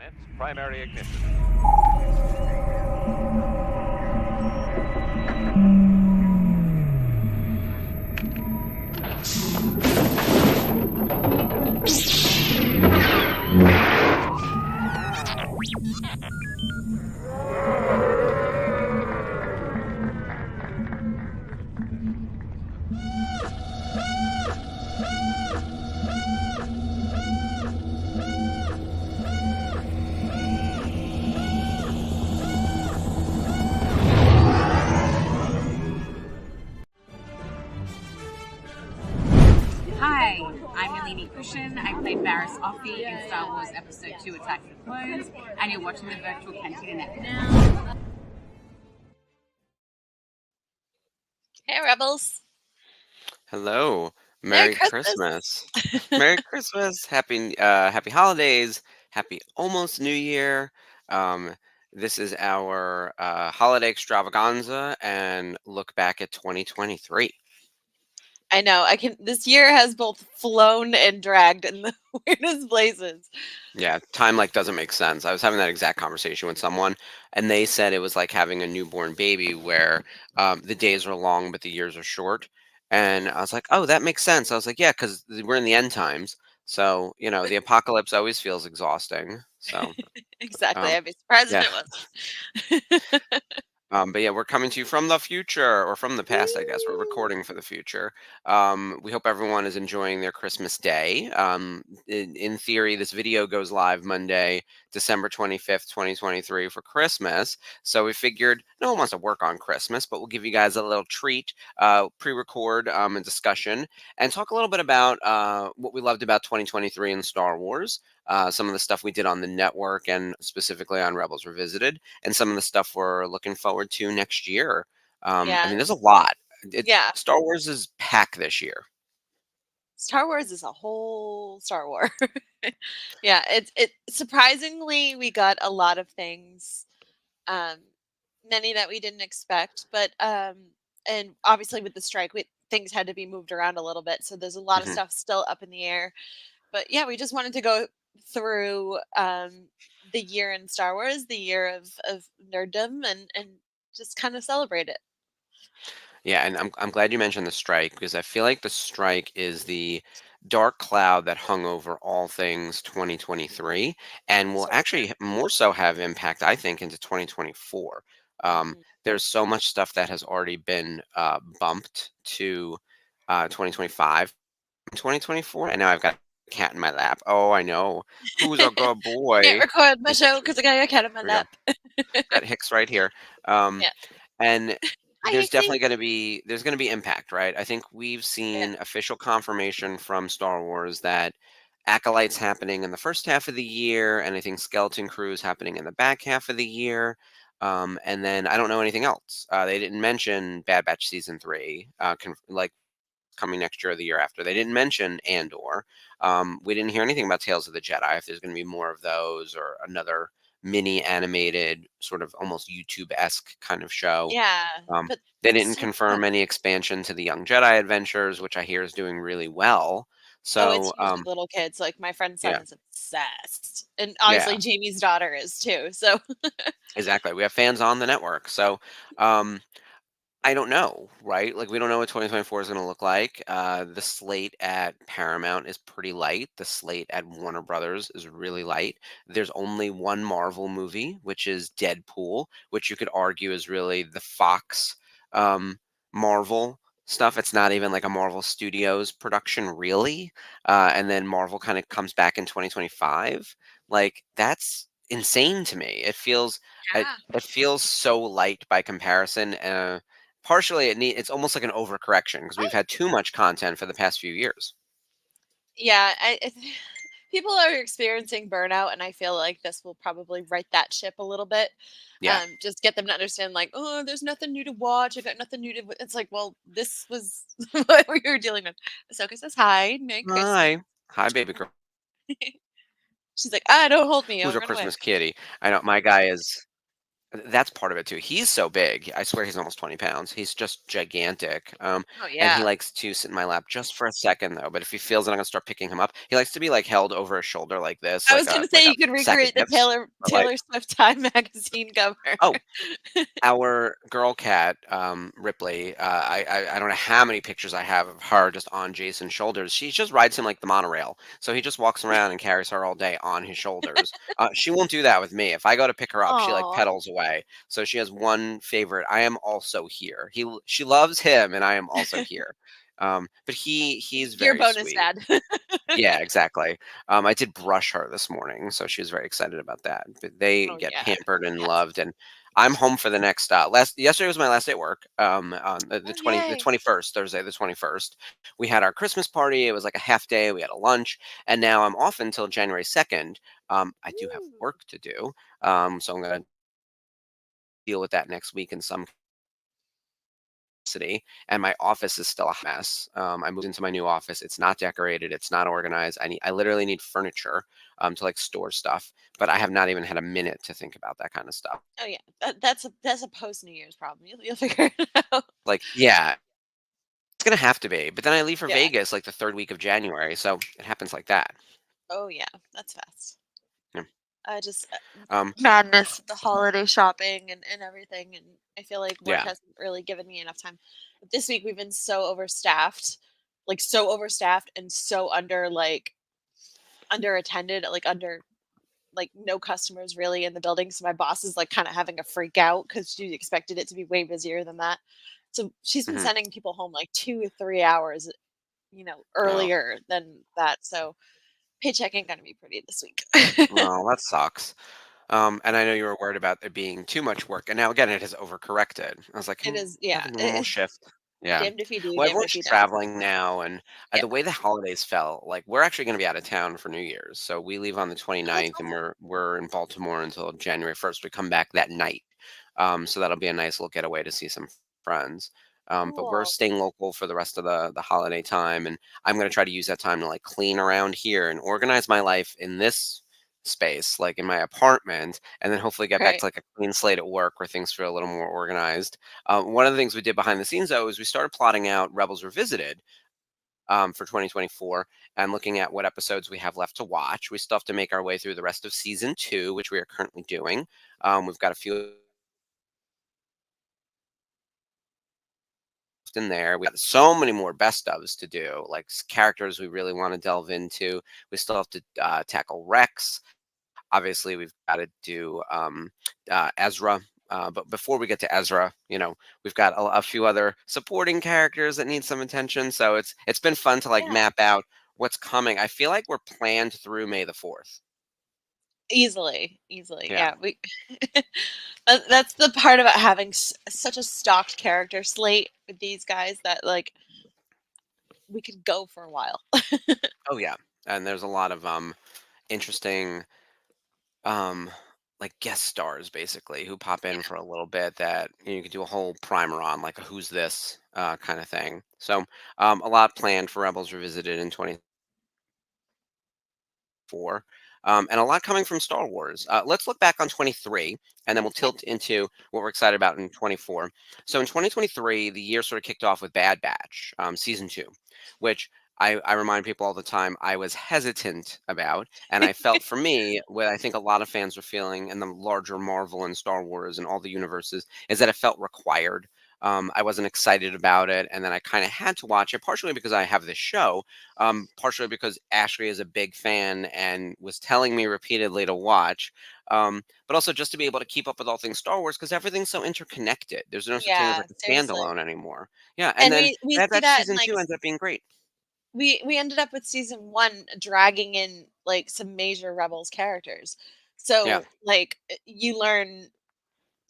Commence primary ignition. Hi, I'm Nalini Kushin. I played Varys Offee in Star Wars Episode 2 Attack of the Clones, and you're watching the Virtual Cantina Network. Hey, Rebels. Hello. Merry Merry Christmas. Christmas. Merry Christmas. Happy holidays. Happy almost New Year. Um, this is our holiday extravaganza and look back at 2023. I know. This year has both flown and dragged in the weirdest places. Yeah, time doesn't make sense. I was having that exact conversation with someone, and they said it was like having a newborn baby where the days are long but the years are short. And I was like, oh, that makes sense. I was like, yeah, because we're in the end times. So, the apocalypse always feels exhausting. So, Exactly. um, I'd be surprised yeah. if it wasn't. But yeah, we're coming to you from the future or from the past, I guess. We're recording for the future. We hope everyone is enjoying their Christmas day. In theory, this video goes live Monday, December 25th, 2023 for Christmas. So we figured no one wants to work on Christmas, but we'll give you guys a little treat, pre-record a discussion, and talk a little bit about what we loved about 2023 in Star Wars, some of the stuff we did on the network and specifically on Rebels Revisited, and some of the stuff we're looking forward to next year. I mean, there's a lot. Yeah. Star Wars is packed this year. Star Wars is a whole Star Wars. Yeah, it surprisingly we got a lot of things, um, many that we didn't expect, but and obviously with the strike, things had to be moved around a little bit, so there's a lot of Mhm. stuff still up in the air. But yeah, we just wanted to go through the year in Star Wars, the year of nerddom, and just kind of celebrate it. Yeah, and I'm glad you mentioned the strike because I feel like the strike is the dark cloud that hung over all things 2023 and will So true. actually more so have impact, I think, into 2024. Mhm. There's so much stuff that has already been bumped to 2025, 2024, and now I've got a cat in my lap. Oh, I know. Who's a good Can't boy? record my show because I got a cat in my Here we go. lap. Got Hicks right here. Um, Yeah. and Hi, there's Hixie. definitely going to be impact, right? I think we've Yeah. seen official confirmation from Star Wars that Acolyte's happening in the first half of the year, and I think Skeleton Crew is happening in the back half of the year. And then I don't know anything else. They didn't mention Bad Batch season 3, coming next year or the year after. They didn't mention Andor. We didn't hear anything about Tales of the Jedi, if there's going to be more of those or another mini animated, sort of almost YouTube-esque kind of show. Yeah, Um, but they didn't so confirm any expansion to the Young Jedi Adventures, which I hear is doing really well. oh, it's So, huge with little kids. Like my friend's son yeah, is obsessed, and yeah, obviously Jamie's daughter is too. So exactly. We have fans on the network. So, um, I don't know, right? Like, we don't know what 2024 is going to look like. The slate at Paramount is pretty light. The slate at Warner Brothers is really light. There's only one Marvel movie, which is Deadpool, which you could argue is really the Fox um, Marvel stuff. It's not even like a Marvel Studios production, really. And then Marvel kind of comes back in 2025. Like, that's insane to me. It, yeah, it feels so light by comparison. Partially, it's almost like an overcorrection because we've had too much content for the past few years. yeah. People are experiencing burnout, and I feel like this will probably right that ship a little bit. Yeah. Just get them to understand, like, oh, there's nothing new to watch. I got nothing new to. It's like, well, this was what we were dealing with. Ahsoka says hi, Merry Christmas. Hi. Hi, baby girl. She's like, ah, don't hold me, Who's I'll our run away. Christmas kitty? I know my guy is. That's part of it too. He's so big. I swear he's almost 20 pounds. He's just gigantic. Oh And he yeah. likes to sit in my lap just for a second though. But if he feels that I'm gonna start picking him up, he likes to be like held over his shoulder like this, I was gonna like say a you could sack of recreate the chips. But like, Taylor Swift Time magazine cover. oh, our girl cat, Ripley, I don't know how many pictures I have of her just on Jason's shoulders. She just rides him like the monorail. So he just walks around and carries her all day on his shoulders. She won't do that with me. If I go to pick her up, she like Aw, pedals away. So she has one favorite. I am also here. She loves him, and I am also here. But he's your very bonus sweet. dad. Yeah, exactly. I did brush her this morning, so she was very excited about that. But they Oh get yeah. pampered and Cats. loved, and I'm home for the next last. Yesterday was my last day at work. On Oh the yay. 21st, Thursday the 21st, we had our Christmas party. It was like a half day. We had a lunch, and now I'm off until January 2nd. I do have Ooh. work to do, so I'm gonna deal with that next week in some city, and my office is still a mess. I moved into my new office. It's not decorated. It's not organized. I literally need furniture to like store stuff, but I have not even had a minute to think about that kind of stuff. Oh yeah. That's a post New Year's problem. You'll figure it out. Like, yeah, it's gonna have to be. But then I leave for Yeah. Vegas like the third week of January, so it happens like that. Oh yeah. That's fast. Yeah. I just Um, madness with the holiday shopping and everything, and I feel like work yeah. hasn't really given me enough time. But this week we've been so overstaffed, like so overstaffed and so under attended, like under like no customers really in the building. So my boss is like kind of having a freak out because she expected it to be way busier than that. So she's been Hmm. sending people home like 2 or 3 hours, Oh, earlier than that. So paycheck ain't gonna be pretty this week. well, that sucks. And I know you were worried about it being too much work, and now again it has overcorrected. I was like, It can is, we have yeah. a normal shift? Yeah. Damned if you do, Well, damned everyone's if you don't. traveling now, and Yeah. the way the holidays fell, like we're actually going to be out of town for New Year's. So we leave on the Oh, that's 29th, and awesome. we're in Baltimore until January 1st. We come back that night. So that'll be a nice little getaway to see some friends. But we're Cool. staying local for the rest of the holiday time, and I'm going to try to use that time to like clean around here and organize my life in this space, like in my apartment, and then hopefully get back Right. to like a clean slate at work where things feel a little more organized. One of the things we did behind the scenes though is we started plotting out Rebels Revisited for 2024 and looking at what episodes we have left to watch. We still have to make our way through the rest of season 2, which we are currently doing. We've got a few in there. We got so many more best ofs to do, like characters we really want to delve into. We still have to tackle Rex. Obviously, we've got to do Ezra. But before we get to Ezra, we've got a few other supporting characters that need some attention. So it's been fun to like Yeah. map out what's coming. I feel like we're planned through May the 4th. Easily, easily. Yeah. Yeah. That's the part about having such a stocked character slate with these guys that like we could go for a while. Oh yeah. And there's a lot of interesting um like guest stars basically who pop in for a little bit that you could do a whole primer on, like a who's this kind of thing. So a lot planned for Rebels Revisited in 24, and a lot coming from Star Wars. Let's look back on 23, and then we'll Okay. tilt into what we're excited about in 24. So in 2023, the year sort of kicked off with Bad Batch, season 2, which I remind people all the time I was hesitant about, and I felt for me what I think a lot of fans are feeling in the larger Marvel and Star Wars and all the universes is that it felt required. I wasn't excited about it, and then I kind of had to watch it, partially because I have this show, partially because Ashley is a big fan and was telling me repeatedly to watch, but also just to be able to keep up with all things Star Wars because everything's so interconnected. There's no such thing as Yeah, like a seriously. standalone anymore. Yeah, and And then we Bad see Batch that in season like 2 ends up being great. we ended up with season 1 dragging in like some major Rebels characters. Yeah. So like you learn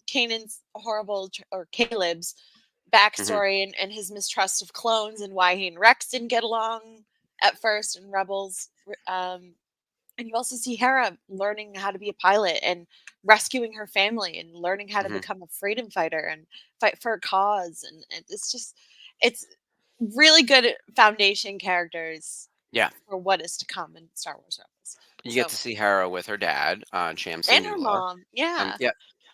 Kanan's or Caleb's Hmm. backstory and his mistrust of clones and why he and Rex didn't get along at first in Rebels. And you also see Hera learning how to be a pilot and rescuing her family and learning how to Hmm. become a freedom fighter and fight for a cause. And it's really good foundation characters Yeah. for what is to come in Star Wars Rebels. You get So, to see Hera with her dad, Cham and her Syndulla. mom, yeah. Yeah.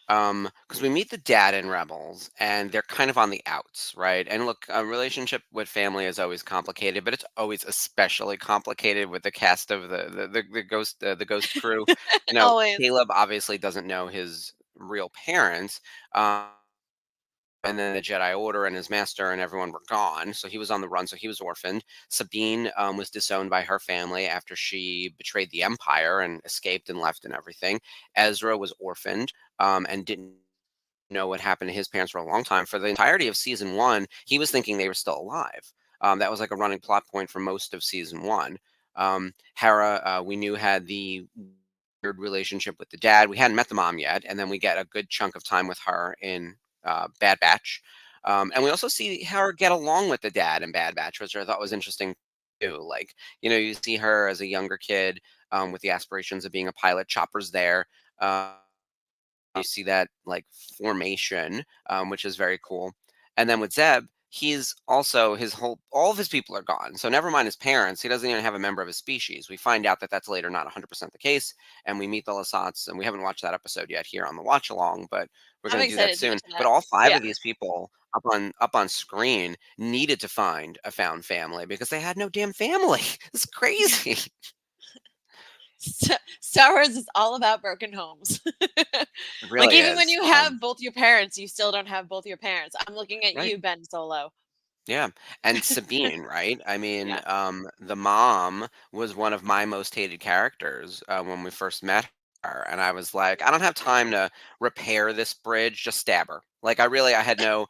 Because we meet the dad in Rebels, and they're kind of on the outs, right? And look, a relationship with family is always complicated, but it's always especially complicated with the cast of the ghost crew. You know, Always. Caleb obviously doesn't know his real parents. And then the Jedi Order and his master and everyone were gone. So he was on the run. So he was orphaned. Sabine was disowned by her family after she betrayed the Empire and escaped and left and everything. Ezra was orphaned and didn't know what happened to his parents for a long time. For the entirety of season one, he was thinking they were still alive. That was like a running plot point for most of season one. Hera, we knew, had the weird relationship with the dad. We hadn't met the mom yet. And then we get a good chunk of time with her in Bad Batch. And we also see her get along with the dad in Bad Batch, which I thought was interesting too. Like, you see her as a younger kid with the aspirations of being a pilot. Chopper's there. You see that like formation, which is very cool. And then with Zeb, he's also all of his people are gone. So never mind his parents, he doesn't even have a member of his species. We find out that that's later not 100% the case, and we meet the Lasats, and we haven't watched that episode yet here on the watch along, but we're I'm going to do that excited to soon. get to that. But all five Yeah. of these people up on screen needed to find a found family because they had no damn family. It's crazy. Star Wars is all about broken homes. It Like, really even when is. you have both your parents, you still don't have both your parents. I'm looking at Right. you, Ben Solo. Yeah. And Sabine, right? I mean, Yeah. the mom was one of my most hated characters when we first met her. And I was like, I don't have time to repair this bridge. Just stab her. Like I had no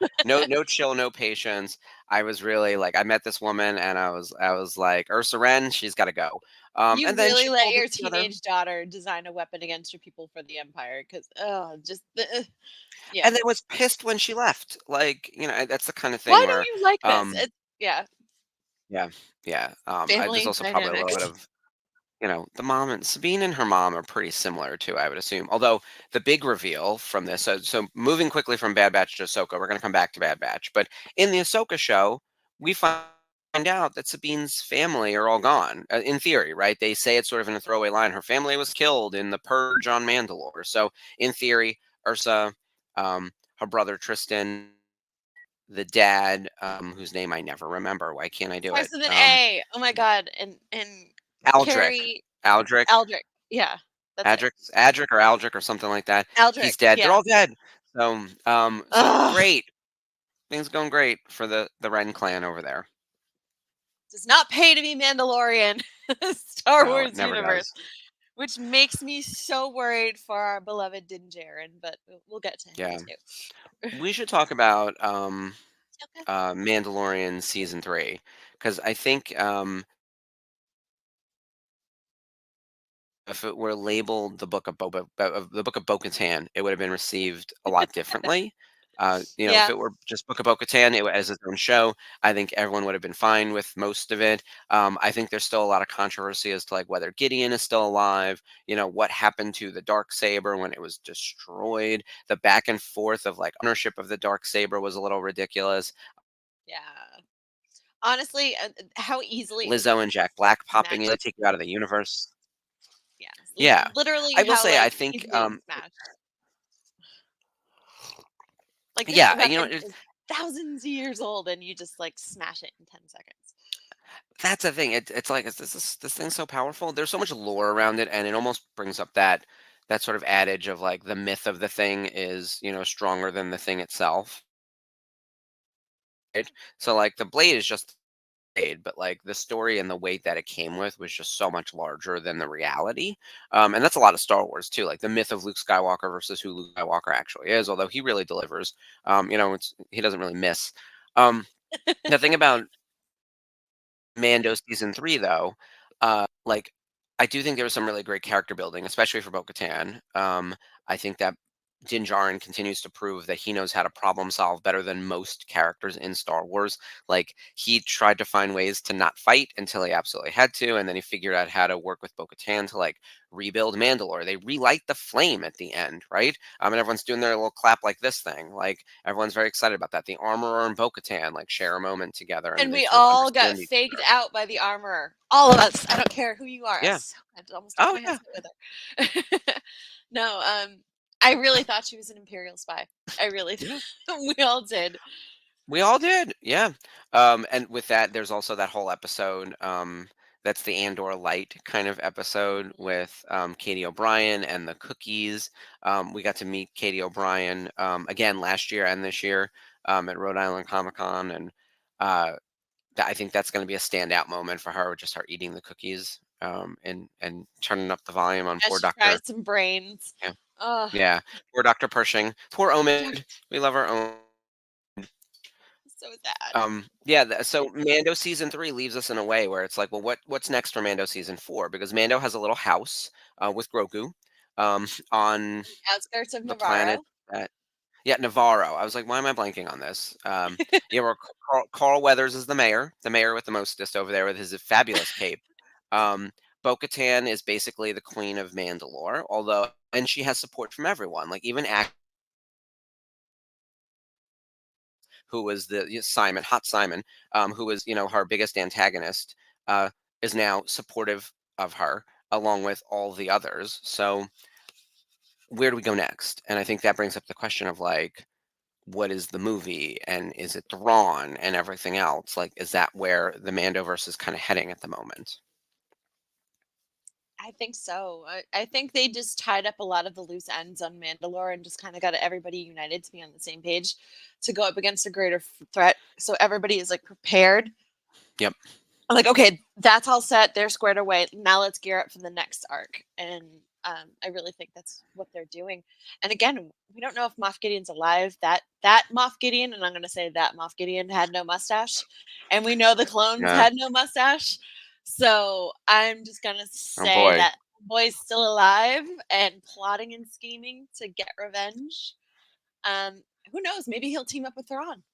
chill, no patience. I was really like, I met this woman and I was like, Ursa Wren, she's got to go. You And then really she let pulled it your together. teenage daughter design a weapon against your people for the Empire, because yeah. And then was pissed when she left. Like, that's the kind of thing Why don't where, you like this? um, It's yeah, yeah. There's family also probably a little bit dynamics. of the mom and Sabine and her mom are pretty similar too, I would assume. Although the big reveal from this, so moving quickly from Bad Batch to Ahsoka, we're going to come back to Bad Batch. But in the Ahsoka show, we find out that Sabine's family are all gone. In theory, right? They say it's sort of in a throwaway line. Her family was killed in the purge on Mandalore. So in theory, Ursa, her brother Tristan, the dad, whose name I never remember. Why can't I do it? Starts with an A. Oh my god. And Aldrich. Carrie Aldrich. Aldrich. Yeah. That's it. Adric or Aldrich or something like that. Aldrich. He's dead. They're Yeah. all dead. So Ugh. great. Things going great for the Ren clan over there. Does not pay to be Mandalorian. Star No, Wars it never universe. does. Which makes me so worried for our beloved Din Djarin, but we'll get to him Yeah. too. We should talk about Okay. Mandalorian season 3 because I think if it were labeled the book of Bo-Katan, it would have been received a lot differently. If Yeah. it were just Book of Bo-Katan, as its own show, I think everyone would have been fine with most of it. I think there's still a lot of controversy as to like whether Gideon is still alive. What happened to the dark saber when it was destroyed? The back and forth of like ownership of the dark saber was a little ridiculous. Yeah. Honestly, how easily Lizzo and Jack Black popping in to smashed. take you out of the universe. Yeah. Yeah, Literally I will how say I like think easily it's smashed. Like this yeah, weapon is thousands of years old and you just like smash it in 10 seconds. that's the thing. It's like this thing's so powerful. There's so much lore around it, and it almost brings up that sort of adage of like the myth of the thing is stronger than the thing itself. Right? So like the blade is just a blade, but like the story and the weight that it came with was just so much larger than the reality. And that's a lot of Star Wars too, like the myth of Luke Skywalker versus who Luke Skywalker actually is. Although he really delivers. He doesn't really miss. The thing about Mando season 3 though, like I do think there was some really great character building, especially for Bo-Katan. I think that Din Djarin continues to prove that he knows how to problem solve better than most characters in Star Wars. Like he tried to find ways to not fight until he absolutely had to, and then he figured out how to work with Bo-Katan to like rebuild Mandalore. They relight the flame at the end, right? And everyone's doing their little clap like this thing. Like everyone's very excited about that. The Armorer and Bo-Katan like share a moment together, And they we sort of all got understand each faked other. out by the armorer. All of us. I don't care who you are. Yeah. I almost took Oh my yeah. headset with her. No, I really thought she was an Imperial spy. I really Yeah. we all did. We all did, yeah. And with that, there's also that whole episode. That's the Andor Light kind of episode with Katie O'Brien and the cookies. We got to meet Katie O'Brien again last year and this year at Rhode Island Comic Con, and uh, I think that's going to be a standout moment for her. Just her eating the cookies and turning up the volume on As poor she fries Doctor. some brains. Yeah, Oh, yeah, poor Doctor Pershing, poor Omid. We love our own. so sad. Yeah, so Mando season 3 leaves us in a way where it's like, well, what's next for Mando season 4? Because Mando has a little house with Grogu on Outskirts of the planet Navarro. that, yeah, Navarro. I was like, why am I blanking on this? Yeah, where Carl Weathers is the mayor with the mostest over there with his fabulous cape. Bo-Katan is basically the queen of Mandalore, although, and she has support from everyone, like even who was Simon, Hot Simon, who was her biggest antagonist, uh, is now supportive of her along with all the others. So where do we go next? And I think that brings up the question of like, what is the movie and is it Thrawn and everything else? Like, is that where the Mandoverse is kind of heading at the moment? I think so. I think they just tied up a lot of the loose ends on Mandalore and just kind of got everybody united to be on the same page to go up against a greater threat. So everybody is like prepared. Yep. I'm like, okay, that's all set. They're squared away. Now let's gear up for the next arc. And I really think that's what they're doing. And again, we don't know if Moff Gideon's alive. That Moff Gideon, and I'm going to say that Moff Gideon had no mustache, and we know the clones Yeah. had no mustache. So I'm just going to Oh say boy. that boy's still alive and plotting and scheming to get revenge. Who knows? Maybe he'll team up with Thrawn.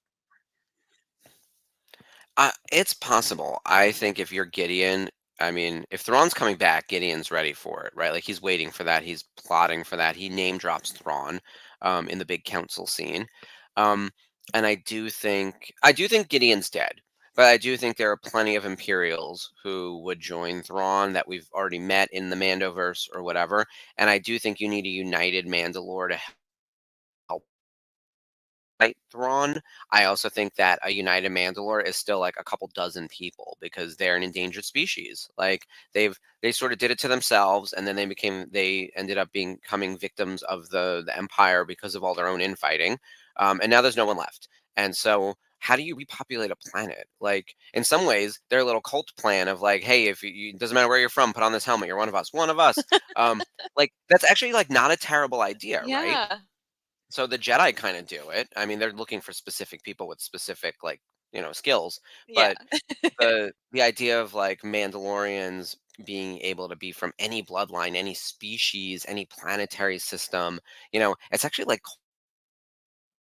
It's possible. I think if you're Gideon, I mean, if Thrawn's coming back, Gideon's ready for it, right? Like he's waiting for that. He's plotting for that. He name drops Thrawn in the big council scene, um, and I do think Gideon's dead, but I do think there are plenty of Imperials who would join Thrawn that we've already met in the Mandoverse or whatever, and I do think you need a united Mandalore to help fight Thrawn. I also think that a united Mandalore is still like a couple dozen people because they're an endangered species. Like they sort of did it to themselves, and then they ended up becoming victims of the Empire because of all their own infighting, and now there's no one left. And so, how do you repopulate a planet? Like in some ways, their little cult plan of like, hey, if you doesn't matter where you're from, put on this helmet. You're one of us. One of us. Um, like that's actually like not a terrible idea, right? Yeah. So the Jedi kind of do it. I mean, they're looking for specific people with specific like, skills. Yeah. But the idea of like Mandalorians being able to be from any bloodline, any species, any planetary system, it's actually like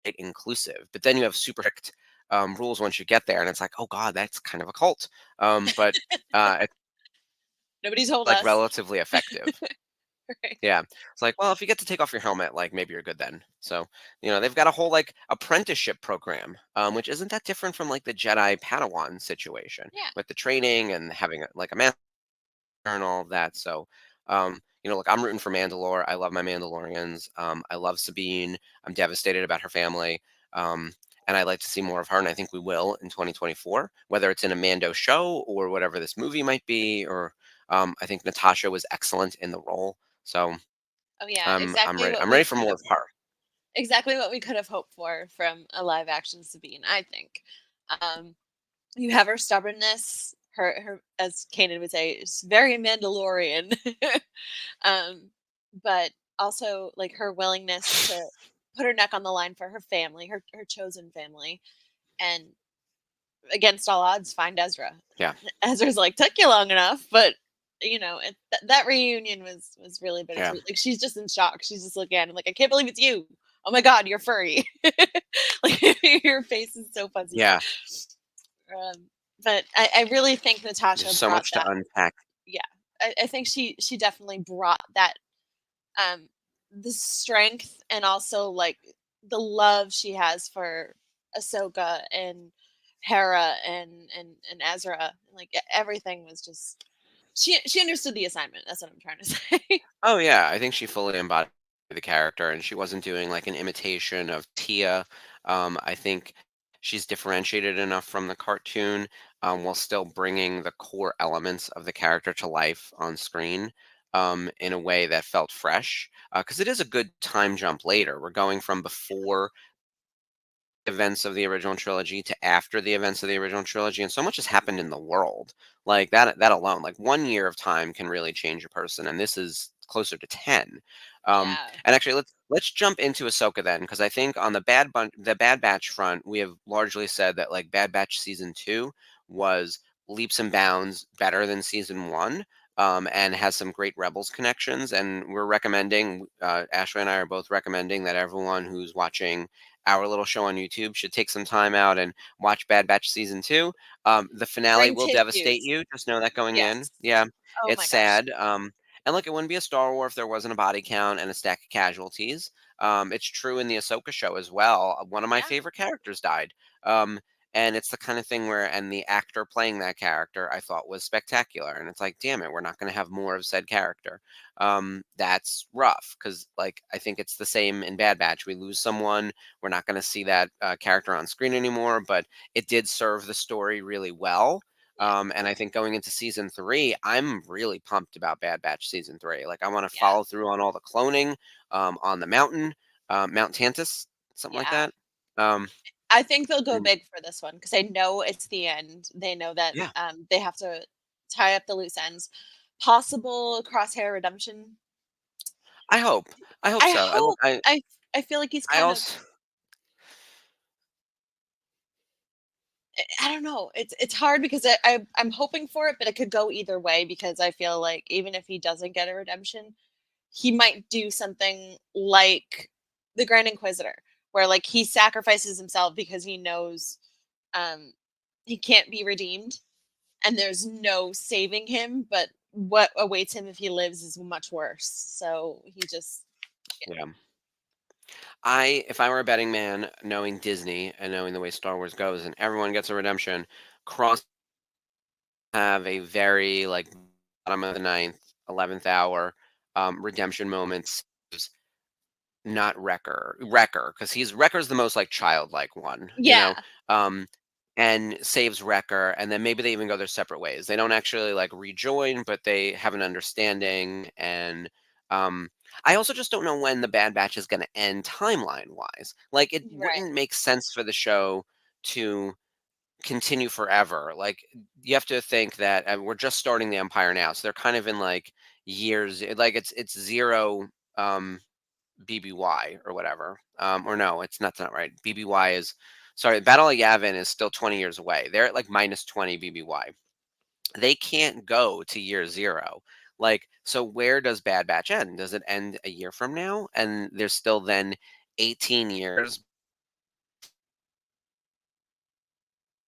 quite inclusive. But then you have super strict rules once you get there, and it's like, oh god, that's kind of a cult. But it's Nobody's told like us. relatively effective. Right. Yeah. It's like, well, if you get to take off your helmet, like maybe you're good then. So, they've got a whole like apprenticeship program, which isn't that different from like the Jedi Padawan situation Yeah. with the training and having like a master and all of that. So, look, I'm rooting for Mandalore. I love my Mandalorians. I love Sabine. I'm devastated about her family. And I'd like to see more of her, and I think we will in 2024, whether it's in a Mando show or whatever this movie might be. Or I think Natasha was excellent in the role. So Oh yeah, I'm ready. I'm ready for more of her. exactly what we could have hoped for from a live action Sabine, I think. Um, you have her stubbornness, her as Kanan would say, is very Mandalorian. um, but also like her willingness to put her neck on the line for her family, her chosen family, and against all odds, find Ezra. Yeah. Ezra's like, took you long enough, but that reunion was really Yeah. bittersweet. Like she's just in shock. She's just looking at him like, I can't believe it's you. Oh my god, you're furry. Like your face is so fuzzy. Yeah. But I really think Natasha There's so brought much that. to unpack. Yeah, I think she definitely brought that, the strength and also like the love she has for Ahsoka and Hera and Ezra. Like everything was just she understood the assignment. That's what I'm trying to say. Oh yeah, I think she fully embodied the character, and she wasn't doing like an imitation of Tia. I think she's differentiated enough from the cartoon, while still bringing the core elements of the character to life on screen, in a way that felt fresh. Because it is a good time jump later. We're going from before events of the original trilogy to after the events of the original trilogy, and so much has happened in the world. Like that alone, like 1 year of time can really change a person, and this is closer to 10. Yeah. And actually, let's jump into Ahsoka then, because I think on the Bad Batch front, we have largely said that like Bad Batch season 2 was leaps and bounds better than season 1. And has some great Rebels connections, and we're recommending. Ashley and I are both recommending that everyone who's watching our little show on YouTube should take some time out and watch Bad Batch season 2. The finale Bring will devastate tissues. you. Just know that going in. Yes. Yeah, Oh it's my gosh. sad. And look, it wouldn't be a Star Wars if there wasn't a body count and a stack of casualties. It's true in the Ahsoka show as well. One of my Yeah. favorite characters died. Um, and it's the kind of thing where, and the actor playing that character, I thought was spectacular. And it's like, damn it, we're not going to have more of said character. That's rough because, like, I think it's the same in Bad Batch. We lose someone, we're not going to see that character on screen anymore, but it did serve the story really well. Yeah. And I think going into season 3, I'm really pumped about Bad Batch season 3. Like, I want to Yeah. follow through on all the cloning, on the mountain, Mount Tantus, something like Yeah. that. Um, I think they'll go and big for this one because I know it's the end. They know that yeah, they have to tie up the loose ends. Possible Crosshair redemption. I hope. I hope I so. I look. hope. I feel like he's I kind of. also. I don't know. It's hard because I'm hoping for it, but it could go either way because I feel like even if he doesn't get a redemption, he might do something like the Grand Inquisitor, where like he sacrifices himself because he knows um he can't be redeemed and there's no saving him, but what awaits him if he lives is much worse. So he just Yeah. If I were a betting man, knowing Disney and knowing the way Star Wars goes, and everyone gets a redemption, Cross have a very like bottom of the ninth, 11th hour redemption moments. Not Wrecker, because he's Wrecker's the most like childlike one, yeah. um, and saves Wrecker, and then maybe they even go their separate ways. They don't actually like rejoin, but they have an understanding. And um, I also just don't know when the Bad Batch is going to end timeline wise. Like, it Right. wouldn't make sense for the show to continue forever. Like, you have to think that we're just starting the Empire now, so they're kind of in like years. Like, it's zero. BBY or whatever. Or no, that's not right. BBY is, sorry, Battle of Yavin is still 20 years away. They're at like minus 20 BBY. They can't go to year 0. Like, so where does Bad Batch end? Does it end a year from now? And there's still then 18 years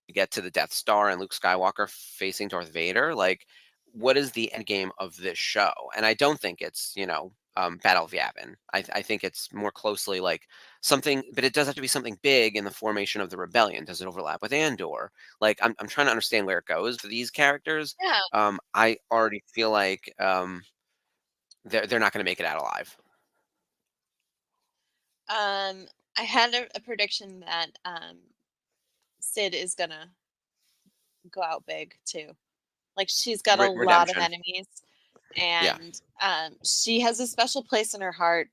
to get to the Death Star and Luke Skywalker facing Darth Vader. Like, what is the end game of this show? And I don't think it's, Battle of Yavin. I think it's more closely like something, but it does have to be something big in the formation of the rebellion. Does it overlap with Andor? Like, I'm trying to understand where it goes for these characters. Yeah. I already feel like they're not going to make it out alive. I had a prediction that Sid is gonna go out big too. Like she's got a lot of Redemption. enemies, Yeah. and she has a special place in her heart,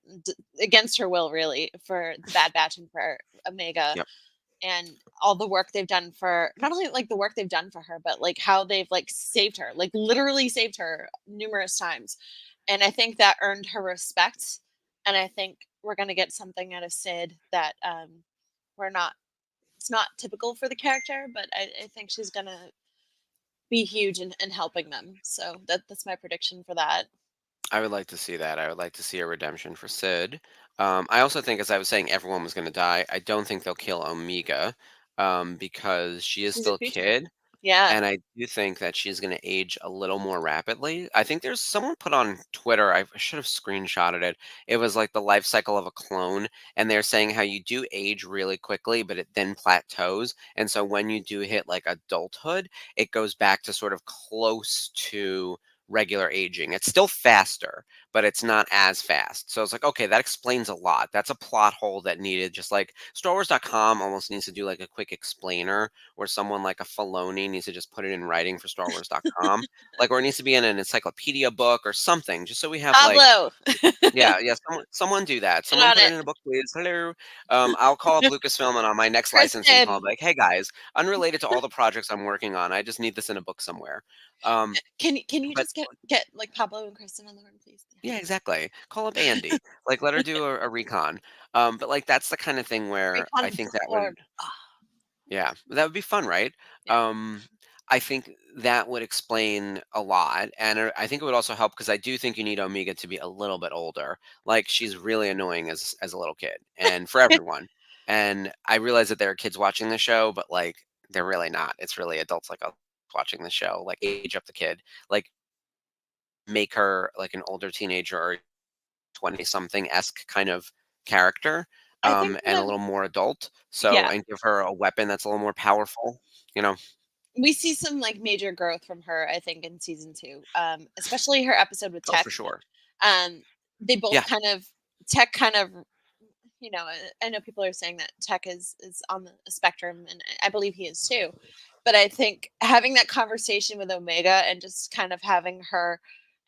against her will, really, for the Bad Batch and for Omega, Yep. and all the work they've done for not only like the work they've done for her, but like how they've like saved her, like literally saved her numerous times. And I think that earned her respect. And I think we're gonna get something out of Sid that we're not. It's not typical for the character, but I think she's gonna be huge in helping them. So that's my prediction for that. I would like to see that. I would like to see a redemption for Sid. I also think, as I was saying, everyone was going to die. I don't think they'll kill Omega, because she is She's a still a future. kid. Yeah. And I do think that she's going to age a little more rapidly. I think there's someone put on Twitter, I should have screenshotted it. It was like the life cycle of a clone. And they're saying how you do age really quickly, but it then plateaus. And so when you do hit like adulthood, it goes back to sort of close to regular aging. It's still faster, but it's not as fast. So it's like, okay, that explains a lot. That's a plot hole that needed, just like StarWars.com almost needs to do like a quick explainer where someone like a Filoni needs to just put it in writing for StarWars.com. Like, or it needs to be in an encyclopedia book or something, just so we have like, Pablo, yeah, yeah, someone do that. get Someone on put it it. in a book, please. Hello. I'll call up Lucasfilm and on my next licensing call, Kristen, be like, hey guys, unrelated to all the projects I'm working on, I just need this in a book somewhere. Um, can you but just get like Pablo and Kristen on the horn, please? yeah, exactly. Call up Andy. Like, let her do a recon. But like, that's the kind of thing where I Recon think that would, Storm. Ah, yeah, that would be fun, right? yeah. I think that would explain a lot, and I think it would also help because I do think you need Omega to be a little bit older. Like, she's really annoying as a little kid, and for everyone. And I realize that there are kids watching the show, but like, they're really not. It's really adults like us watching the show. Like, age up the kid. Like, make her like an older teenager or 20 something esque kind of character, I think and a that little more adult. So, yeah, and give her a weapon that's a little more powerful, you know? we see some like major growth from her. I think in season 2, especially her episode with Oh, Tech. for sure. They both Yeah, kind of Tech kind of I know people are saying that Tech is on the spectrum, and I believe he is too. But I think having that conversation with Omega and just kind of having her,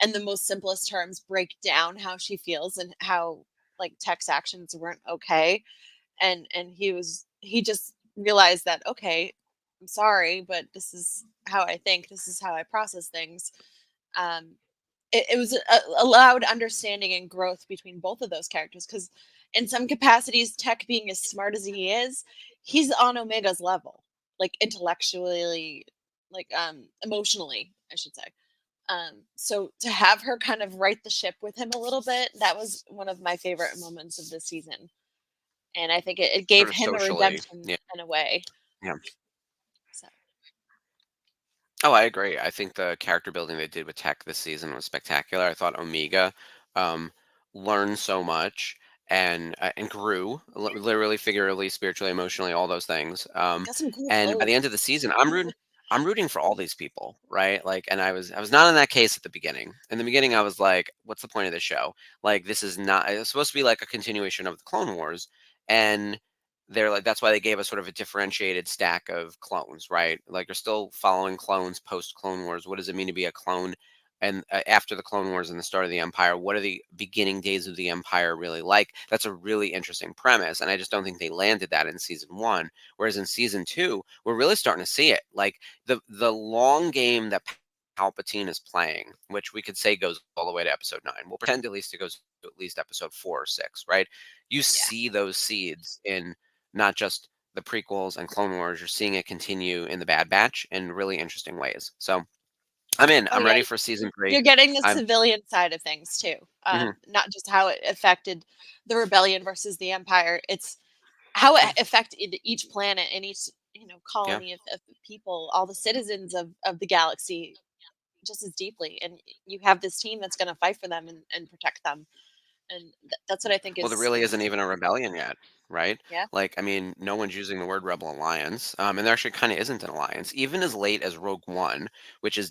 in the most simplest terms, break down how she feels and how like Tech's actions weren't okay, and he just realized that okay, I'm sorry, but this is how I think, this is how I process things. Um, it was allowed understanding and growth between both of those characters because in some capacities Tech being as smart as he is, he's on Omega's level, like intellectually, like emotionally I should say. So to have her kind of right the ship with him a little bit, that was one of my favorite moments of this season, and I think it gave sort of him a socially. redemption Yeah, in a way. yeah. So Oh, I agree. I think the character building they did with Tech this season was spectacular. I thought Omega um, learned so much and grew, literally, figuratively, spiritually, emotionally, all those things. got some cool And by the end clothes. of the season, I'm rooting for all these people, right? Like, and I was not in that case at the beginning. In the beginning, I was like, what's the point of the show? Like, this is not. It's supposed to be like a continuation of the Clone Wars, and they're like, that's why they gave us sort of a differentiated stack of clones, right? Like, you're still following clones post Clone Wars. What does it mean to be a clone? And after the Clone Wars and the start of the Empire, what are the beginning days of the Empire really like? That's a really interesting premise, and I just don't think they landed that in season one. Whereas in season two, we're really starting to see it. Like, the long game that Palpatine is playing, which we could say goes all the way to episode 9. We'll pretend at least it goes to at least episode 4 or 6, right? You Yeah. see those seeds in not just the prequels and Clone Wars, you're seeing it continue in the Bad Batch in really interesting ways. So I'm in. Oh I'm yeah, ready for season 3. you're getting the I'm civilian side of things too. mhm, Not just how it affected the rebellion versus the empire. It's how it affected each planet and each yeah. colony of people, all the citizens of the galaxy, just as deeply. And you have this team that's going to fight for them and protect them. And that's what I think Well, there is really isn't even a rebellion yet, right? yeah, Like, I mean, no one's using the word Rebel Alliance, and there actually kind of isn't an alliance. Even as late as Rogue One, which is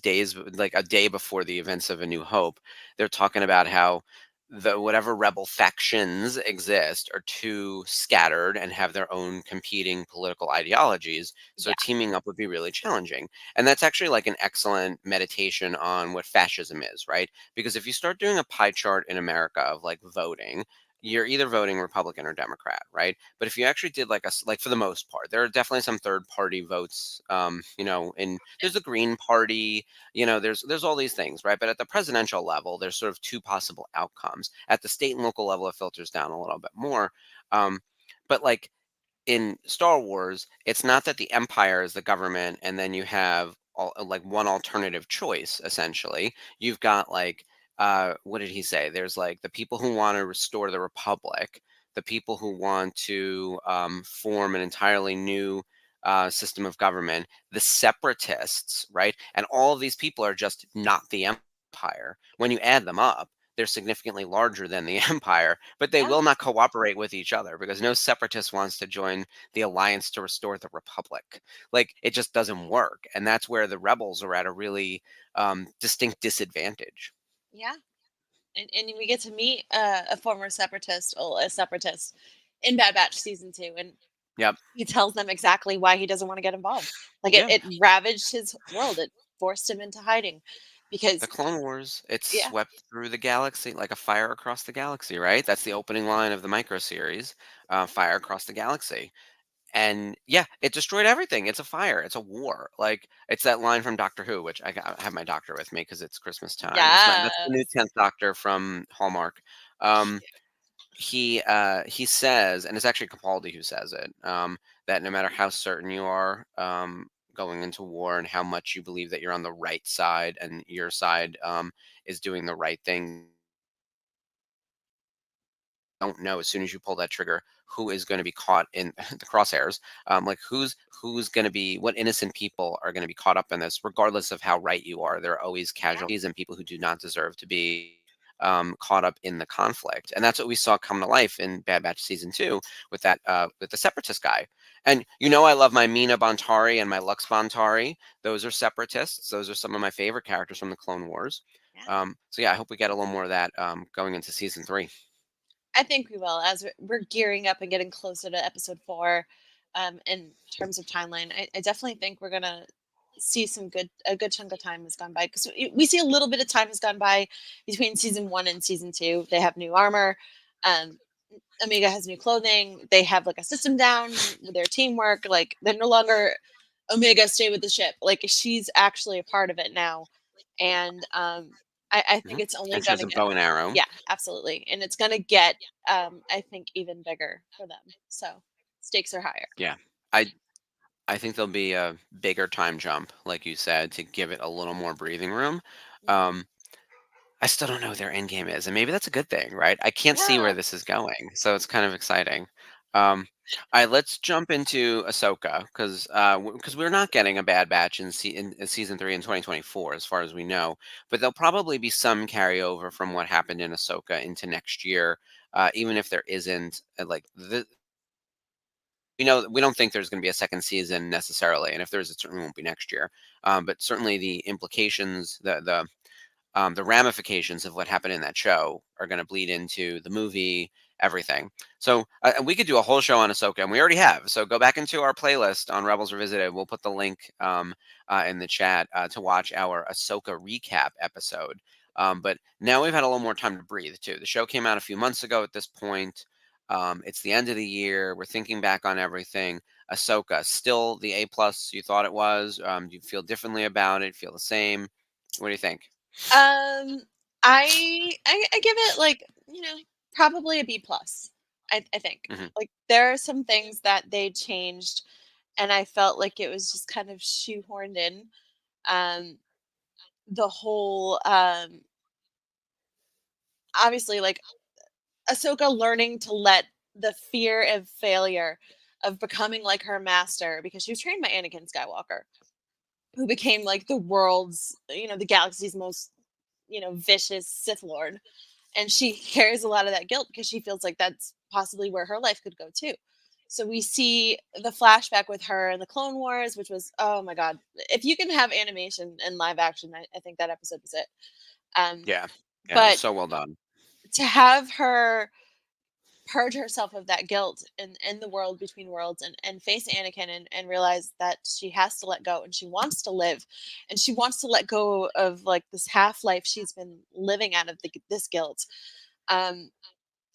like a day before the events of A New Hope, they're talking about how the whatever rebel factions exist are too scattered and have their own competing political ideologies. So yeah, teaming up would be really challenging. And that's actually like an excellent meditation on what fascism is, right? Because if you start doing a pie chart in America of like voting, you're either voting Republican or Democrat, right? But if you actually did like like for the most part, there are definitely some third party votes. And there's the Green Party. There's all these things, right? But at the presidential level, there's sort of two possible outcomes. At the state and local level, it filters down a little bit more. Um, but like in Star Wars, it's not that the Empire is the government, and then you have like one alternative choice. Essentially, you've got like, what did he say? There's like the people who want to restore the Republic, the people who want to form an entirely new system of government, the separatists, right? And all of these people are just not the Empire. When you add them up, they're significantly larger than the Empire, but they yeah, will not cooperate with each other because no separatist wants to join the Alliance to restore the Republic. Like, it just doesn't work. And that's where the rebels are at a really distinct disadvantage. yeah. And we get to meet a former separatist, well, a separatist in Bad Batch season 2, and Yep. he tells them exactly why he doesn't want to get involved. Like Yeah. it ravaged his world. It forced him into hiding The because Clone Wars, it yeah, swept through the galaxy like a fire across the galaxy, right? That's the opening line of the micro series, fire across the galaxy. And yeah, it destroyed everything. It's a fire. It's a war. Like it's that line from Doctor Who, which I have my doctor with me because it's Christmas time. That's the new yes, 10th Doctor from Hallmark. Um, he says, and it's actually Capaldi who says it, that no matter how certain you are going into war and how much you believe that you're on the right side and your side is doing the right thing, don't know as soon as you pull that trigger who is going to be caught in the crosshairs, like who's going to be, what innocent people are going to be caught up in this, regardless of how right you are. There are always casualties and people who do not deserve to be caught up in the conflict, and that's what we saw come to life in Bad Batch season 2 with that with the separatist guy. And I love my Mina Bontari and my Lux Bontari. Those are separatists. Those are some of my favorite characters from the Clone Wars. yeah. So yeah, I hope we get a little more of that going into season 3. I think we will as we're gearing up and getting closer to episode 4. In terms of timeline, I definitely think we're gonna see a good chunk of time has gone by because we see a little bit of time has gone by between season 1 and season 2. They have new armor. Um, Omega has new clothing. They have like a system down with their teamwork. Like they're no longer Omega stay with the ship. Like she's actually a part of it now, and I think it's only And she going has to a get bow and arrow. yeah, absolutely, and it's going to get I think even bigger for them. So stakes are higher. Yeah, I I think there'll be a bigger time jump, like you said, to give it a little more breathing room. Mhm. Um, I still don't know what their end game is, and maybe that's a good thing, right? I can't see Yeah. where this is going, so it's kind of exciting. Um, all right, let's jump into Ahsoka because we're not getting a Bad Batch in season 3 in 2024, as far as we know. But there'll probably be some carryover from what happened in Ahsoka into next year, even if there isn't like we don't think there's going to be a second season necessarily, and if there's, it certainly won't be next year. But certainly the implications, the ramifications of what happened in that show are going to bleed into the movie, everything. So and we could do a whole show on Ahsoka, and we already have. So go back into our playlist on Rebels Revisited. We'll put the link in the chat to watch our Ahsoka recap episode. But now we've had a little more time to breathe too. The show came out a few months ago at this point. It's the end of the year. We're thinking back on everything. Ahsoka, still the A+ you thought it was? Do you feel differently about it? Feel the same? What do you think? Um, I give it like probably a B plus. I think Mhm. like there are some things that they changed, and I felt like it was just kind of shoehorned in. Um, the whole obviously like Ahsoka learning to let the fear of failure of becoming like her master because she was trained by Anakin Skywalker, who became like the world's, the galaxy's most, vicious Sith Lord. And she carries a lot of that guilt because she feels like that's possibly where her life could go too. So we see the flashback with her in the Clone Wars, which was, oh my God. If you can have animation and live action, I think that episode was it. Um, Yeah. Yeah, it was but so well done. to have her purge herself of that guilt in the world between worlds and face Anakin and realize that she has to let go and she wants to live and she wants to let go of like this half life she's been living out of this guilt. Um,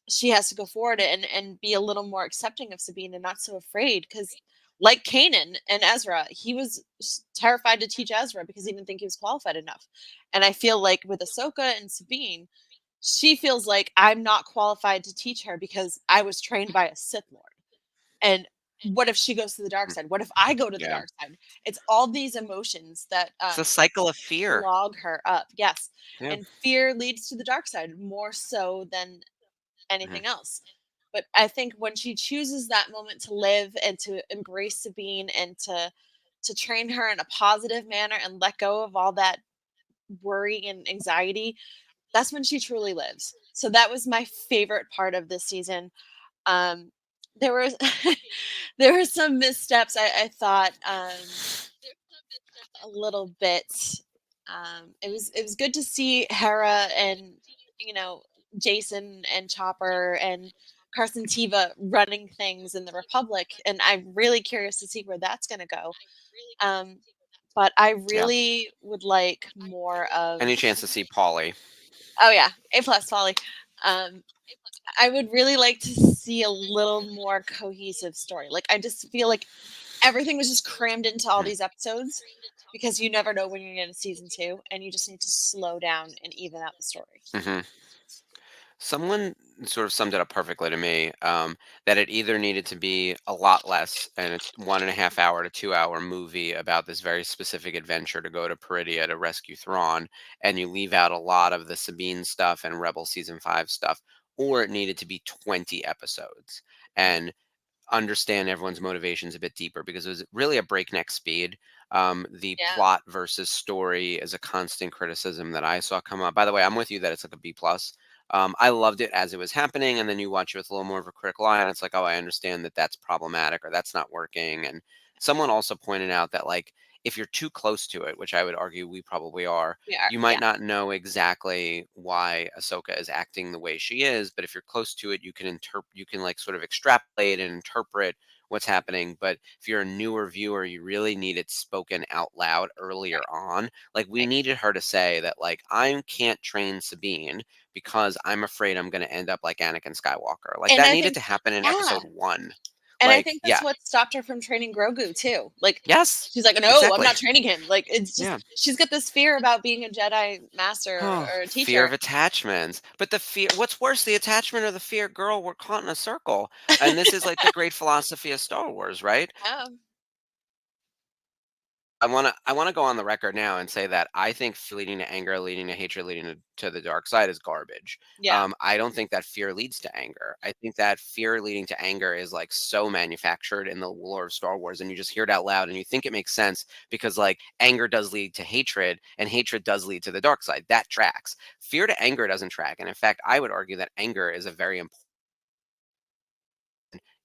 she has to go forward and be a little more accepting of Sabine and not so afraid because like Kanan and Ezra, he was terrified to teach Ezra because he didn't think he was qualified enough. And I feel like with Ahsoka and Sabine, she feels like I'm not qualified to teach her because I was trained by a Sith Lord. And what if she goes to the dark Mm, side? What if I go to the yeah. dark side? It's all these emotions that It's a cycle of fear. clog her up. Yes. Yeah. And fear leads to the dark side more so than Mhm. anything else. But I think when she chooses that moment to live and to embrace Sabine and to train her in a positive manner and let go of all that worry and anxiety, that's when she truly lives. So that was my favorite part of this season. Um, there was there were some missteps. I thought a little bit. It was good to see Hera and Jason and Chopper and Carson Teva running things in the Republic, and I'm really curious to see where that's going to go. Um, but I Yeah. really would like more of. Any chance to see Paulie? Oh yeah, A plus Polly. Um, I would really like to see a little more cohesive story. Like I just feel like everything was just crammed into all Mhm. these episodes because you never know when you're going to season 2, and you just need to slow down and even out the story. hmm Someone sort of summed it up perfectly to me, that it either needed to be a lot less and a 1.5 hour to 2 hour movie about this very specific adventure to go to Peridia to rescue Thrawn, and you leave out a lot of the Sabine stuff and Rebel season 5 stuff, or it needed to be 20 episodes and understand everyone's motivations a bit deeper because it was really a breakneck speed. The Yeah. plot versus story is a constant criticism that I saw come up. By the way, I'm with you that it's like a B plus. I loved it as it was happening, and then you watch it with a little more of a critical eye, and it's like, oh, I understand that that's problematic or that's not working. And someone also pointed out that like if you're too close to it, which I would argue we probably are, We are. you might Yeah. not know exactly why Ahsoka is acting the way she is, but if you're close to it, you can you can like sort of extrapolate and interpret what's happening. But if you're a newer viewer, you really need it spoken out loud earlier Right. on. Like we Right. needed her to say that like I can't train Sabine because I'm afraid I'm going to end up like Anakin Skywalker. Like And that I needed think, to happen in yeah. episode 1. And I Like, think that's yeah. what stopped her from training Grogu too. Like Yes. she's like, "No, I'm Exactly. not training him." Like it's just Yeah. she's got this fear about being a Jedi master Oh, or a fear teacher. of attachments. But the fear, what's worse, the attachment or the fear? Girl, we're caught in a circle. And this is like the great philosophy of Star Wars, right? Yeah. I wanna go on the record now and say that I think leading to anger, leading to hatred, leading to the dark side is garbage. Yeah. I don't think that fear leads to anger. I think that fear leading to anger is like so manufactured in the lore of Star Wars, and you just hear it out loud and you think it makes sense because like anger does lead to hatred and hatred does lead to the dark side. That tracks. Fear to anger doesn't track. And in fact, I would argue that anger is a very important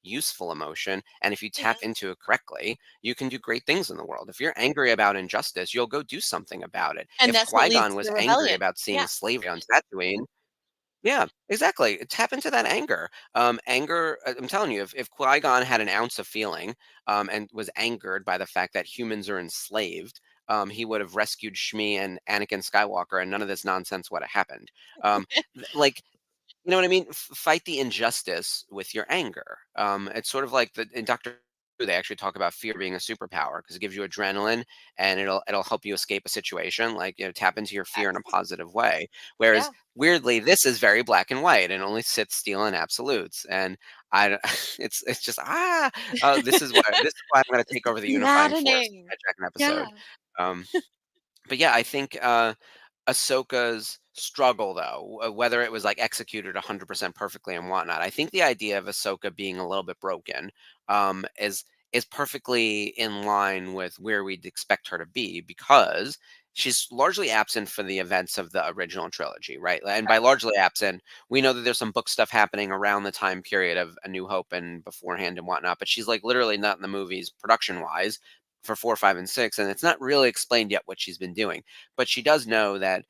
useful emotion. And if you tap Yeah. into it correctly, you can do great things in the world. If you're angry about injustice, you'll go do something about it. And If that's what Qui leads Gon to was the angry rebellion. about seeing Yeah. slavery on Tatooine, yeah, exactly. Tap into that anger. Anger, I'm telling you, if Qui Gon had an ounce of feeling and was angered by the fact that humans are enslaved, he would have rescued Shmi and Anakin Skywalker, and none of this nonsense would have happened. Like you know what I mean? Fight the injustice with your anger. It's sort of like in Doctor Who, they actually talk about fear being a superpower because it gives you adrenaline and it'll help you escape a situation. Like tap into your fear in a positive way. Whereas Yeah. weirdly, this is very black and white and only sits stealing absolutes. And I, it's just this is why I'm going to take over the unifying force Maddening. at second Yeah. episode. Um, but yeah, I think Ahsoka's struggle, though, whether it was like executed 100% perfectly and whatnot, I think the idea of Ahsoka being a little bit broken is perfectly in line with where we'd expect her to be because she's largely absent from the events of the original trilogy, right? And by largely absent, we know that there's some book stuff happening around the time period of A New Hope and beforehand and whatnot, but she's like literally not in the movies production wise for 4, 5, and 6, and it's not really explained yet what she's been doing. But she does know that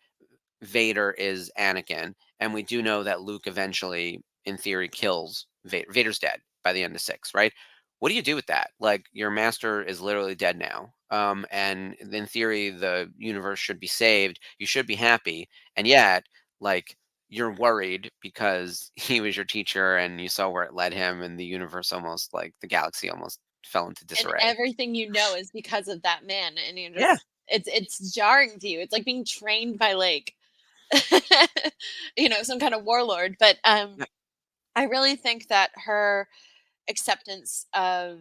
Vader is Anakin, and we do know that Luke eventually, in theory, kills Vader. Vader's dead by the end of 6, right? What do you do with that? Like your master is literally dead now, and in theory, the universe should be saved. You should be happy, and yet, like you're worried because he was your teacher, and you saw where it led him, and the universe almost like the galaxy almost fell into And disarray. everything you know is because of that man, and you're Yeah, just it's jarring to you. It's like being trained by like some kind of warlord. But yeah, I really think that her acceptance of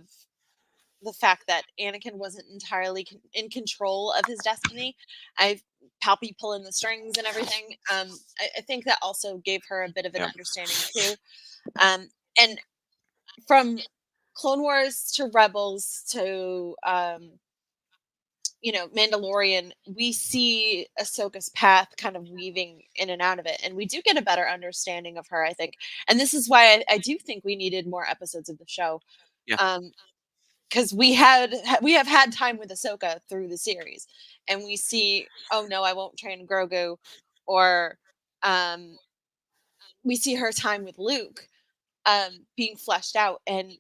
the fact that Anakin wasn't entirely in control of his destiny, I Palpy pulling the strings and everything. I think that also gave her a bit of an yeah. understanding too. And from Clone Wars to Rebels to Mandalorian, we see Ahsoka's path kind of weaving in and out of it, and we do get a better understanding of her, I think. And this is why I do think we needed more episodes of the show, Yeah. because we have had time with Ahsoka through the series, and we see, oh no, I won't train Grogu, or we see her time with Luke being fleshed out, and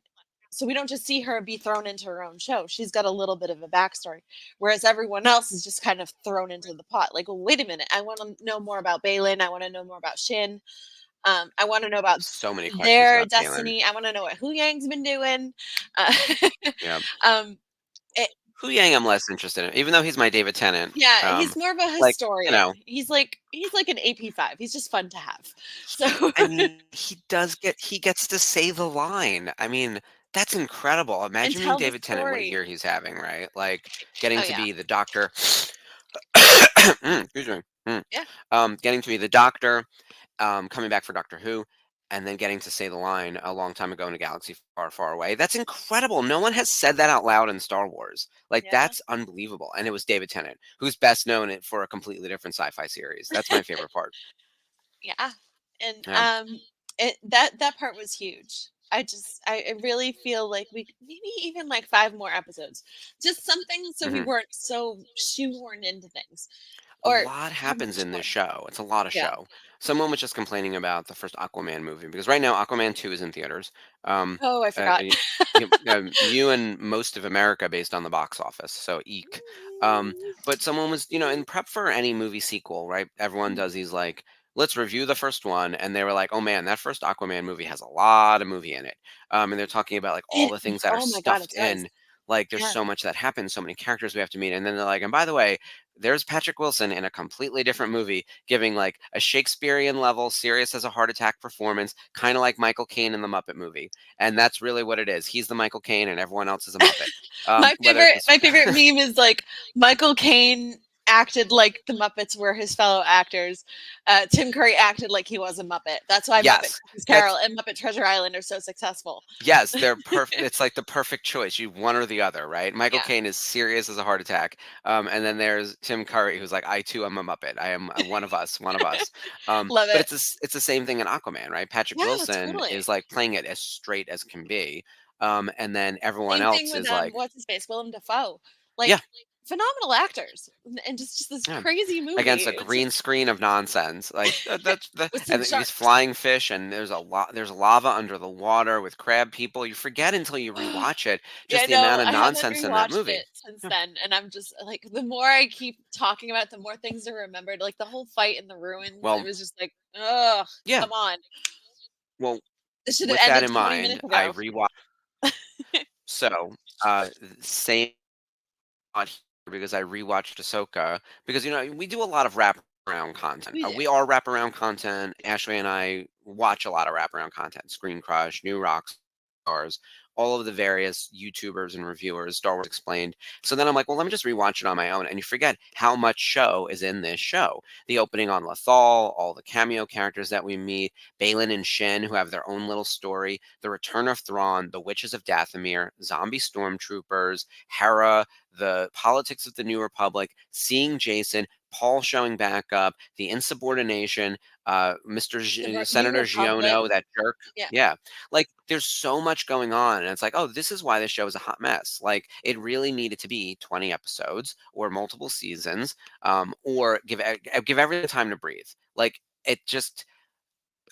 so we don't just see her be thrown into her own show. She's got a little bit of a backstory, whereas everyone else is just kind of thrown into the pot. Like, well, wait a minute, I want to know more about Balin. I want to know more about Shin. I want to know about So many questions their about Balin. destiny. I want to know what Hu Yang's been doing. Uh, Yeah. um, it, Hu Yang, I'm less interested in, even though he's my David Tennant. yeah, he's more of a Like, you historian. know, He's like an AP5. He's just fun to have. So I mean, he gets to say the line. I mean, that's incredible. and Imagine being tell the David Tennant, what a story. year he's having, right? Like getting Oh to yeah, be the doctor. Excuse me. yeah. Getting to be the doctor, coming back for Doctor Who, and then getting to say the line a long time ago in a galaxy far, far away. That's incredible. No one has said that out loud in Star Wars. Like, Yeah. that's unbelievable. And it was David Tennant, who's best known for a completely different sci-fi series. That's my favorite part. Yeah, and Yeah. that part was huge. I really feel like we maybe even like 5 more episodes, just something so we Mhm. weren't so shoehorned into things A or lot have happens much in more. this show. It's a lot of Yeah. show. Someone was just complaining about the first Aquaman movie because right now Aquaman 2 is in theaters. Um, Oh, I uh, forgot. y- you and most of America based on the box office. So eek. But someone was, in prep for any movie sequel, right? Everyone does these like, let's review the first one, and they were like, oh man, that first Aquaman movie has a lot of movie in it. And they're talking about like all It, the things that are oh my god, it stuffed does. in. Like there's Yeah. so much that happens, so many characters we have to meet, and then they're like, and by the way, there's Patrick Wilson in a completely different movie giving like a Shakespearean level, serious as a heart attack performance, kind of like Michael Caine in the Muppet movie. And that's really what it is. He's the Michael Caine and everyone else is a Muppet. Whether it's My favorite meme is like Michael Caine acted like the Muppets were his fellow actors. Tim Curry acted like he was a Muppet. That's why Muppet yes, Christmas that's Carol and Muppet Treasure Island are so successful. yes, they're perfect. It's like the perfect choice. You one or the other, right? Michael Yeah, Caine is serious as a heart attack. And then there's Tim Curry, who's like, I too am a Muppet. I am one of us, one of us. love But it. it's the same thing in Aquaman, right? Patrick Yeah, Wilson totally. is like playing it as straight as can be. And then everyone Same thing else with is like, what's his face, Willem Dafoe. yeah, Like phenomenal actors, and just this yeah, crazy movie. against a It's green screen of nonsense. Like that's the with some and these sharks. flying fish, and there's lava under the water with crab people. You forget until you rewatch it Yeah, just I the know. amount of I haven't nonsense in that rewatched movie. it since Yeah. then, and I'm just like, the more I keep talking about it, the more things are remembered. Like the whole fight in the ruins, it Well, was just like, ugh, yeah. come on. Well, This should have with that ended in 20 mind, minutes I ago. rewatched. So, same on here because I rewatched Ahsoka because we do a lot of wraparound content. We do. We are wraparound content. Ashley and I watch a lot of wraparound content. Screen Crush, New Rock Stars, all of the various YouTubers and reviewers, Star Wars Explained. So then I'm like, well, let me just rewatch it on my own. And you forget how much show is in this show. The opening on Lothal, all the cameo characters that we meet, Balin and Shin, who have their own little story, the return of Thrawn, the Witches of Dathomir, zombie stormtroopers, Hera, the politics of the New Republic, seeing Jason, Paul showing back up, the insubordination, New Senator Republic. Giono, that jerk. Yeah. Yeah, like there's so much going on, and it's like, oh, this is why this show is a hot mess. Like it really needed to be 20 episodes or multiple seasons, or give everything time to breathe. Like it just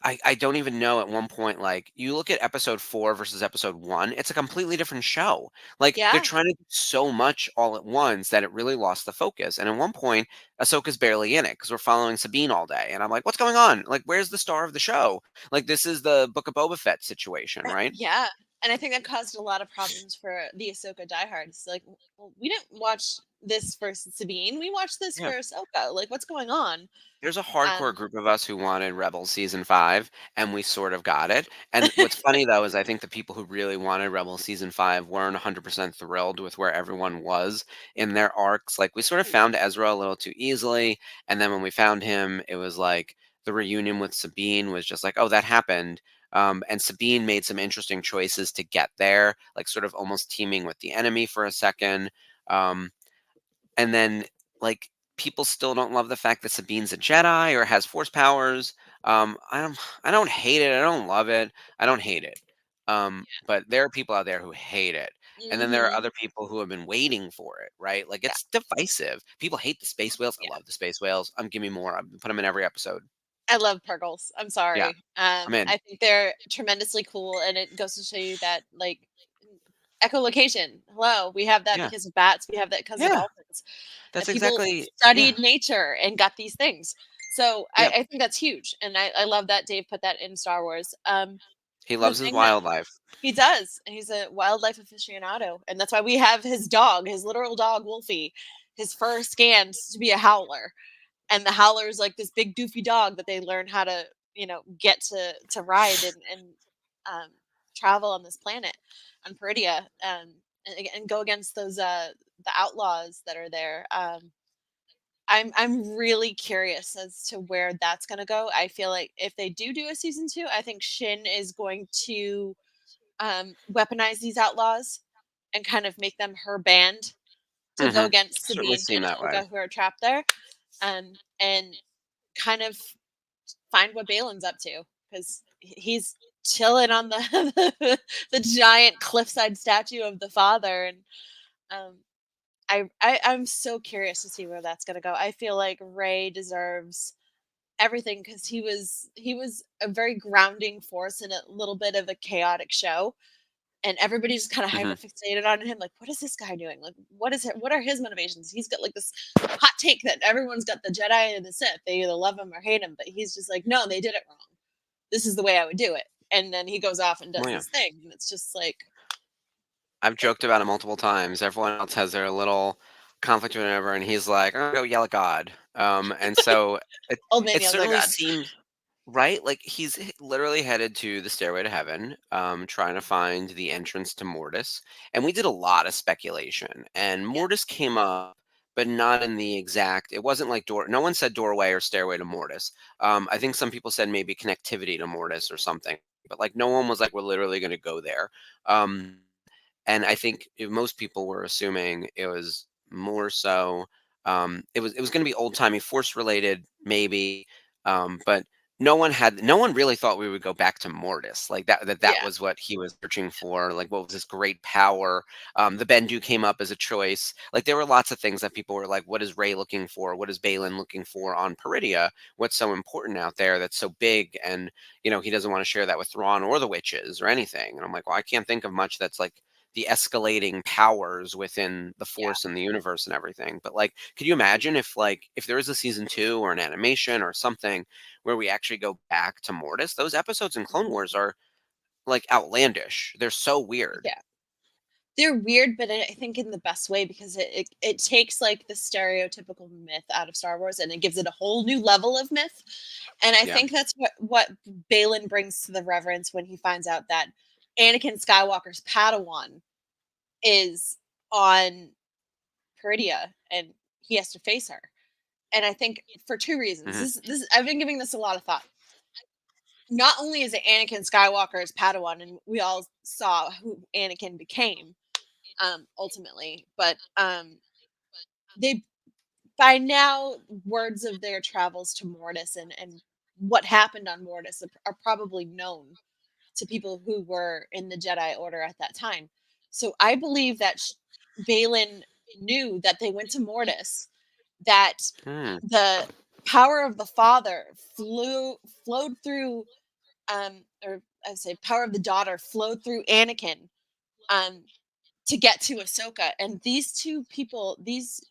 I don't even know at one point, like, you look at episode 4 versus episode 1, it's a completely different show. Like, they're Yeah. trying to do so much all at once that it really lost the focus, and at one point, Ahsoka's barely in it because 'cause we're following Sabine all day, and I'm like, "What's going on? Like, where's the star of the show?" Like, this is the Book of Boba Fett situation, right? Yeah. And I think that caused a lot of problems for the Ahsoka diehards. Like, well, we didn't watch this for Sabine. We watched this for Yeah. Ahsoka. Like, what's going on? There's a hardcore Um, group of us who wanted Rebels season 5, and we sort of got it. And what's funny though is I think the people who really wanted Rebels season 5 weren't 100% thrilled with where everyone was in their arcs. Like we sort of found Ezra a little too easily, and then when we found him, it was like the reunion with Sabine was just like, oh, that happened. And Sabine made some interesting choices to get there, like sort of almost teaming with the enemy for a second. Um, and then like people still don't love the fact that Sabine's a Jedi or has force powers. I don't hate it. I don't love it. I don't hate it. But there are people out there who hate it. And then there are hmm other people who have been waiting for it, right? Like Yeah. it's divisive. People hate the space whales. I Yeah. love the space whales. Give me more. I put them in every episode. I love Purgles. I'm Yeah, sorry. I'm in. I think they're tremendously cool, and it goes to show you that, like, echolocation. Hello, we have that Yeah, because of bats. We have that because of yeah. dolphins. That's That people exactly. Yeah. studied nature and got these things. So Yep. I think that's huge, and I love that Dave put that in Star Wars. He The loves his thing that wildlife. he does, and he's a wildlife aficionado, and that's why we have his dog, his literal dog, Wolfie. His fur scanned to be a howler, and the howler is like this big doofy dog that they learn how to, get to ride and um, travel on this planet on Peridia, and go against those the outlaws that are there. I'm really curious as to where that's going to go. I feel like if they do a season 2, I think Shin is going to weaponize these outlaws and kind of make them her band to go Hmm. against Certainly Sabine seem and that way. Ahsoka, who are trapped there, and kind of find what Balin's up to, because he's chilling on the the giant cliffside statue of the father, and um, I'm so curious to see where that's gonna go. I feel like Ray deserves everything because he was a very grounding force in a little bit of a chaotic show, and everybody's just kind of Hmm. hyper fixated on him. Like, what is this guy doing? Like, what are his motivations? He's got like this hot take that everyone's got the Jedi and the Sith. They either love him or hate him, but he's just like, no, they did it wrong. This is the way I would do it. And then he goes off and does Well, yeah. this thing, and it's just like, I've joked about it multiple times. Everyone else has their little conflict or whatever, and he's like, "I'm gonna go yell at God." And so it old man it yells at certainly God. seems right. Like literally headed to the stairway to heaven, trying to find the entrance to Mortis. And we did a lot of speculation, and Yeah, Mortis came up, but not in the exact. It wasn't like door. No one said doorway or stairway to Mortis. I think some people said maybe connectivity to Mortis or something, but like no one was like, "We're literally going to go there." And I think most people were assuming it was more so it was going to be old timey force related maybe, but no one really thought we would go back to Mortis like that yeah, was what he was searching for, like what was this great power. The Bendu came up as a choice. Like there were lots of things that people were like, what is Ray looking for, what is Balin looking for on Peridia, what's so important out there that's so big, and he doesn't want to share that with Thrawn or the witches or anything. And I'm like, well, I can't think of much that's like the escalating powers within the yeah. force and the universe and everything. But like, could you imagine if there is a season 2 or an animation or something where we actually go back to Mortis? Those episodes in Clone Wars are like outlandish. They're so weird. Yeah. They're weird, but I think in the best way, because it takes like the stereotypical myth out of Star Wars and it gives it a whole new level of myth. And I Yeah. think that's what Balin brings to the reverence when he finds out that Anakin Skywalker's Padawan is on Peridia and he has to face her. And I think for two reasons. Hmm. This I've been giving this a lot of thought. Not only is it Anakin Skywalker's Padawan, and we all saw who Anakin became, ultimately, but they by now words of their travels to Mortis and what happened on Mortis are probably known to people who were in the Jedi Order at that time. So I believe that Balin knew that they went to Mortis, that Hmm. the power of the Father flowed through, or I would say power of the daughter flowed through Anakin, um, to get to Ahsoka. And these two people, these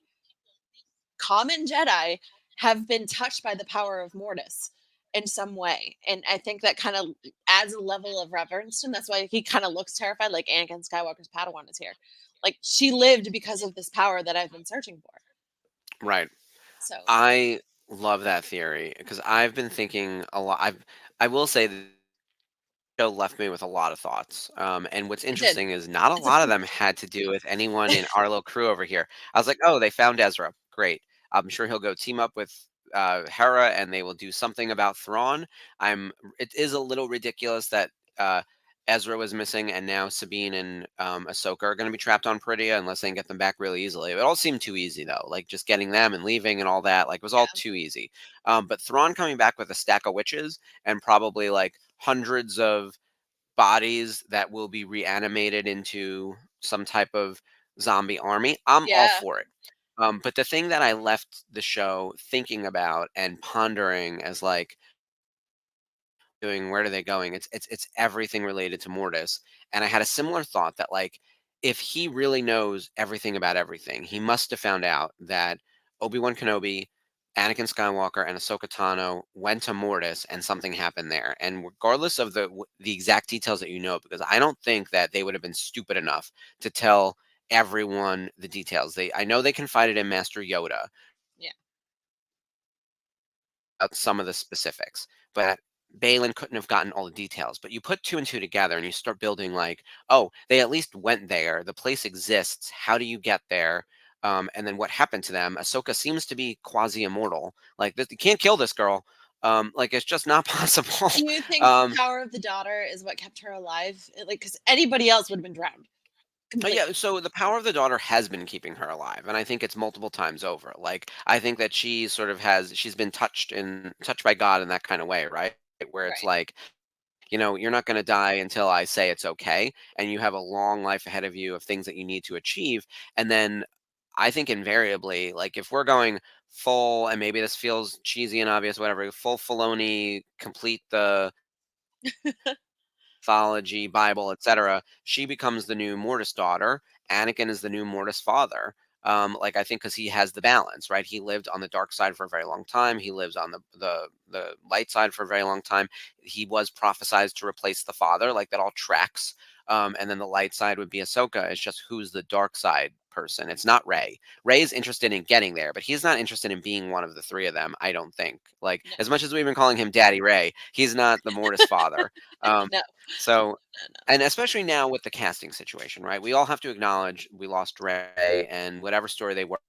common Jedi, have been touched by the power of Mortis in some way. And I think that kind of adds a level of reverence to him. That's why he kind of looks terrified, like Anakin Skywalker's Padawan is here. Like she lived because of this power that I've been searching for. Right. So I love that theory because I've been thinking a lot. I will say that show left me with a lot of thoughts. And what's it did. interesting is not a It's a lot of them had to do with anyone in our little crew over here. I was like, oh, they found Ezra. Great. I'm sure he'll go team up with Hera, and they will do something about Thrawn. It is a little ridiculous that Ezra was missing, and now Sabine and Ahsoka are going to be trapped on Peridia unless they can get them back really easily. It all seemed too easy though. Like just getting them and leaving and all that. Like it was all yeah, too easy. But Thrawn coming back with a stack of witches and probably like hundreds of bodies that will be reanimated into some type of zombie army. I'm all yeah, for it. But the thing that I left the show thinking about and pondering as like doing? Where are they going? It's everything related to Mortis. And I had a similar thought that like if he really knows everything about everything, he must have found out that Obi-Wan Kenobi, Anakin Skywalker, and Ahsoka Tano went to Mortis and something happened there. And regardless of the exact details that you know, because I don't think that they would have been stupid enough to tell everyone the details. I know they confided in Master Yoda Yeah. about some of the specifics, but Balin couldn't have gotten all the details. But you put two and two together and you start building like, oh, they at least went there. The place exists. How do you get there? And then what happened to them? Ahsoka seems to be quasi immortal. Like you can't kill this girl. Like it's just not possible. Do you think um, the power of the daughter is what kept her alive? Like, because anybody else would have been drowned Yeah, completely. so the power of the daughter has been keeping her alive, and I think it's multiple times over. Like I think that she sort of she's been touched by God in that kind of way, right? Where it's Right. like, you're not going to die until I say it's okay, and you have a long life ahead of you of things that you need to achieve. And then I think invariably, like if we're going full, and maybe this feels cheesy and obvious, whatever, full Filoni, complete the mythology, Bible, etc., she becomes the new Mortis daughter. Anakin is the new Mortis father. Like I think because he has the balance, right? He lived on the dark side for a very long time. He lives on the light side for a very long time. He was prophesized to replace the father, like that all tracks. And then the light side would be Ahsoka. It's just who's the dark side person. It's not Rey. Rey is interested in getting there, but he's not interested in being one of the three of them. I don't think. Like No. as much as we've been calling him Daddy Rey, he's not the Mortis father. Um, No. so, No. and especially now with the casting situation, right? We all have to acknowledge we lost Ray, and whatever story they were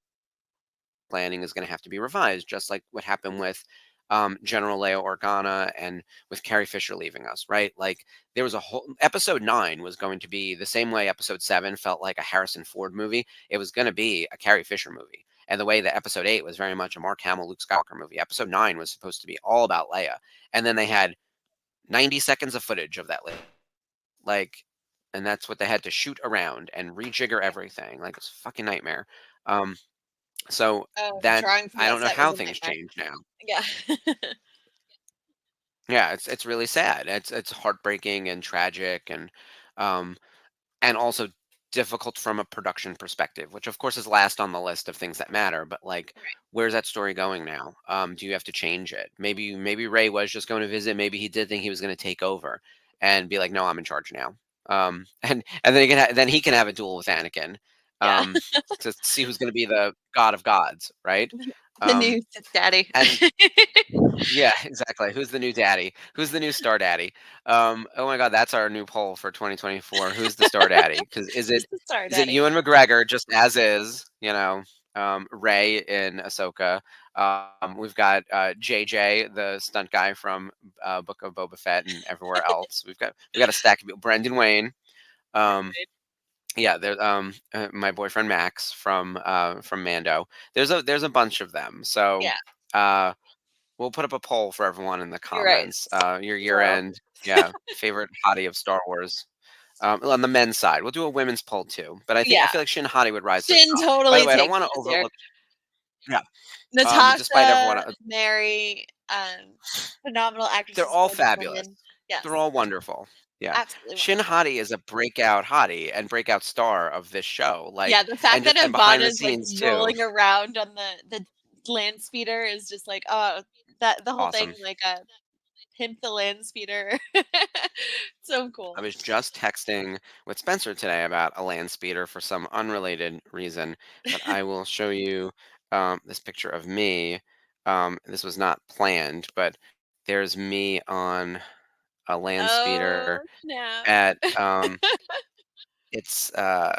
planning is going to have to be revised, just like what happened with General Leia Organa and with Carrie Fisher leaving us, right? Like there was a whole episode 9 was going to be the same way episode 7 felt like a Harrison Ford movie. It was going to be a Carrie Fisher movie. And the way that episode 8 was very much a Mark Hamill, Luke Skywalker movie. Episode 9 was supposed to be all about Leia. And then they had 90 seconds of footage of that like, and that's what they had to shoot around and rejigger everything. Like it's a fucking nightmare. Um, so Oh, that drawing from I that don't know set was how a things nightmare. change now. Yeah. Yeah, it's really sad. It's heartbreaking and tragic um and also difficult from a production perspective, which of course is last on the list of things that matter. But like, Right. where's that story going now? Do you have to change it? Maybe Ray was just going to visit. Maybe he did think he was going to take over and be like, no, I'm in charge now. And then then he can have a duel with Anakin Yeah. um, to see who's going to be the god of gods, right? The Um, new Sith daddy. and yeah, exactly. Who's the new daddy? Who's the new star daddy? Oh my God, that's our new poll for 2024. Who's the star daddy? Because Who's the star is it daddy? Ewan McGregor just as is? Ray in Ahsoka. We've got JJ, the stunt guy from Book of Boba Fett and everywhere else. We got a stack of people. Brendan Wayne. Um, yeah, there. My boyfriend Max from Mando. There's a bunch of them. So. Yeah, Uh, We'll put up a poll for everyone in the you're right. comments. Your year Zero. end, yeah, favorite hottie of Star Wars. On the men's side, we'll do a women's poll too. But I Yeah. feel like Shin Hottie would rise to the Shin top. By the totally way, I don't takes want it to this year. overlook. Yeah, despite everyone, Natasha, Mary, phenomenal they're actresses, all gorgeous fabulous. women. They're Yes, all wonderful. Yeah, absolutely Shin wonderful. Hottie is a breakout hottie and breakout star of this show. Yeah, Like, the fact that and behind Ivana the is like scenes too. rolling around on the land speeder is just like, oh, that the whole thing Awesome. like pimp the land speeder. So cool. I was just texting with Spencer today about a land speeder for some unrelated reason, but I will show you this picture of me. This was not planned, but there's me on a land Oh speeder snap. at it's a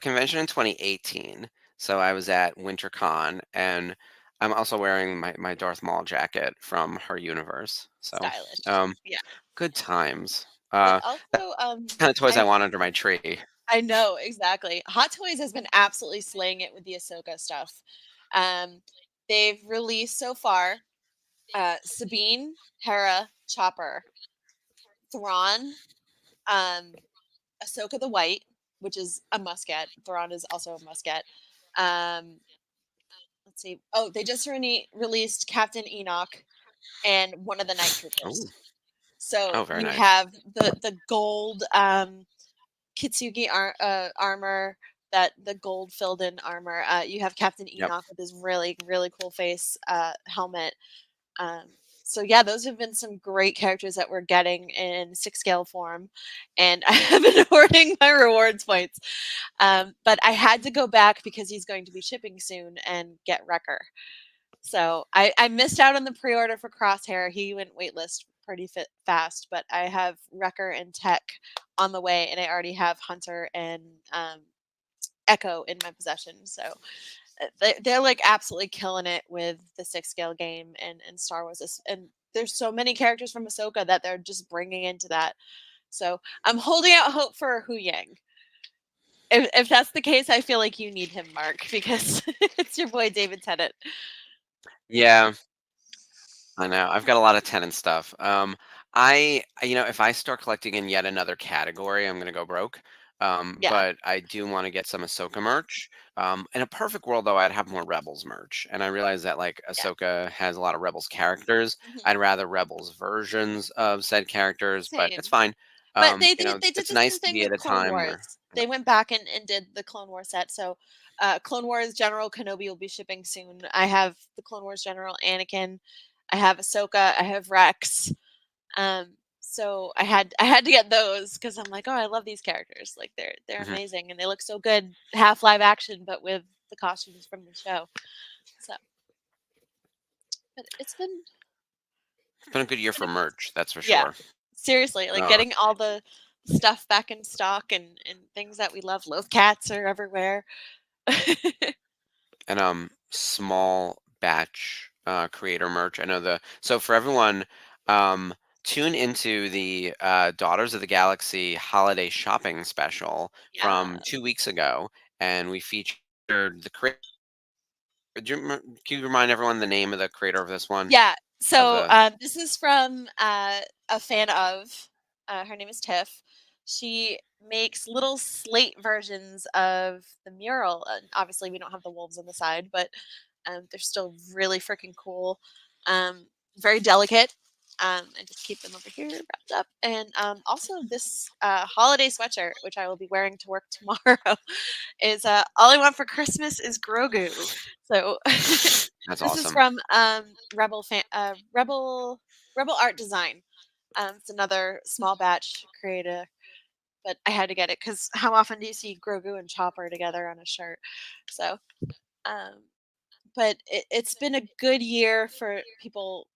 convention in 2018. So I was at WinterCon, and I'm also wearing my Darth Maul jacket from her universe. So Stylish. um, Yeah. good times. But That's also, kind of toys I I want under my tree. I know exactly. Hot Toys has been absolutely slaying it with the Ahsoka stuff. Um, they've released so far Sabine, Hera, Chopper, Thrawn, um, Ahsoka the White, which is a must get. Thrawn is also a must get. Um, let's see. Oh, they just released Captain Enoch and one of the Night Oh, Troopers. So Oh, very you nice. have the gold Kitsugi armor, that the gold filled in armor. You have Captain Yep. Enoch with his really really cool face helmet. Um, so yeah, those have been some great characters that we're getting in 6 scale form, and I have been hoarding my rewards points. But I had to go back because he's going to be shipping soon and get Wrecker. So I missed out on the pre-order for Crosshair. He went waitlist pretty fast, but I have Wrecker and Tech on the way, and I already have Hunter and Echo in my possession. So they're like absolutely killing it with the 6 scale game and Star Wars. And there's so many characters from Ahsoka that they're just bringing into that. So I'm holding out hope for Hu Yang. If that's the case, I feel like you need him, Mark, because it's your boy David Tennant. Yeah, I know. I've got a lot of tenant stuff. If I start collecting in yet another category, I'm gonna go broke. Yeah. But I do want to get some Ahsoka merch. In a perfect world, though, I'd have more Rebels merch. And I realize that like Yeah. Ahsoka has a lot of Rebels characters. I'd rather Rebels versions of said characters, but it's Same. fine. But they did It's the nice same to thing be at with a Clone time Wars. where, They went back and did the Clone Wars set. So Clone Wars General Kenobi will be shipping soon. I have the Clone Wars General Anakin. I have Ahsoka. I have Rex. So I had to get those because I'm like, oh, I love these characters. Like they're Mhm. amazing and they look so good, half live action, but with the costumes from the show. So, but It's been a good year been for merch, that's for yeah, sure. seriously, like Uh, getting all the stuff back in stock and things that we love. Loaf cats are everywhere. and small batch creator merch. I know so for everyone, um tune into the Daughters of the Galaxy holiday shopping special Yeah. from 2 weeks ago, and we featured the creator. Can you remind everyone the name of the creator of this one? Yeah. Of So the this is from a fan of. Her name is Tiff. She makes little slate versions of the mural. And obviously, we don't have the wolves on the side, but they're still really freaking cool. Um, very delicate. I just keep them over here wrapped up. And also, this holiday sweatshirt, which I will be wearing to work tomorrow, is all I want for Christmas is Grogu. So That's this is awesome. from Rebel Art Design. It's another small batch creator, but I had to get it because how often do you see Grogu and Chopper together on a shirt? So, um, but it's been a good year for people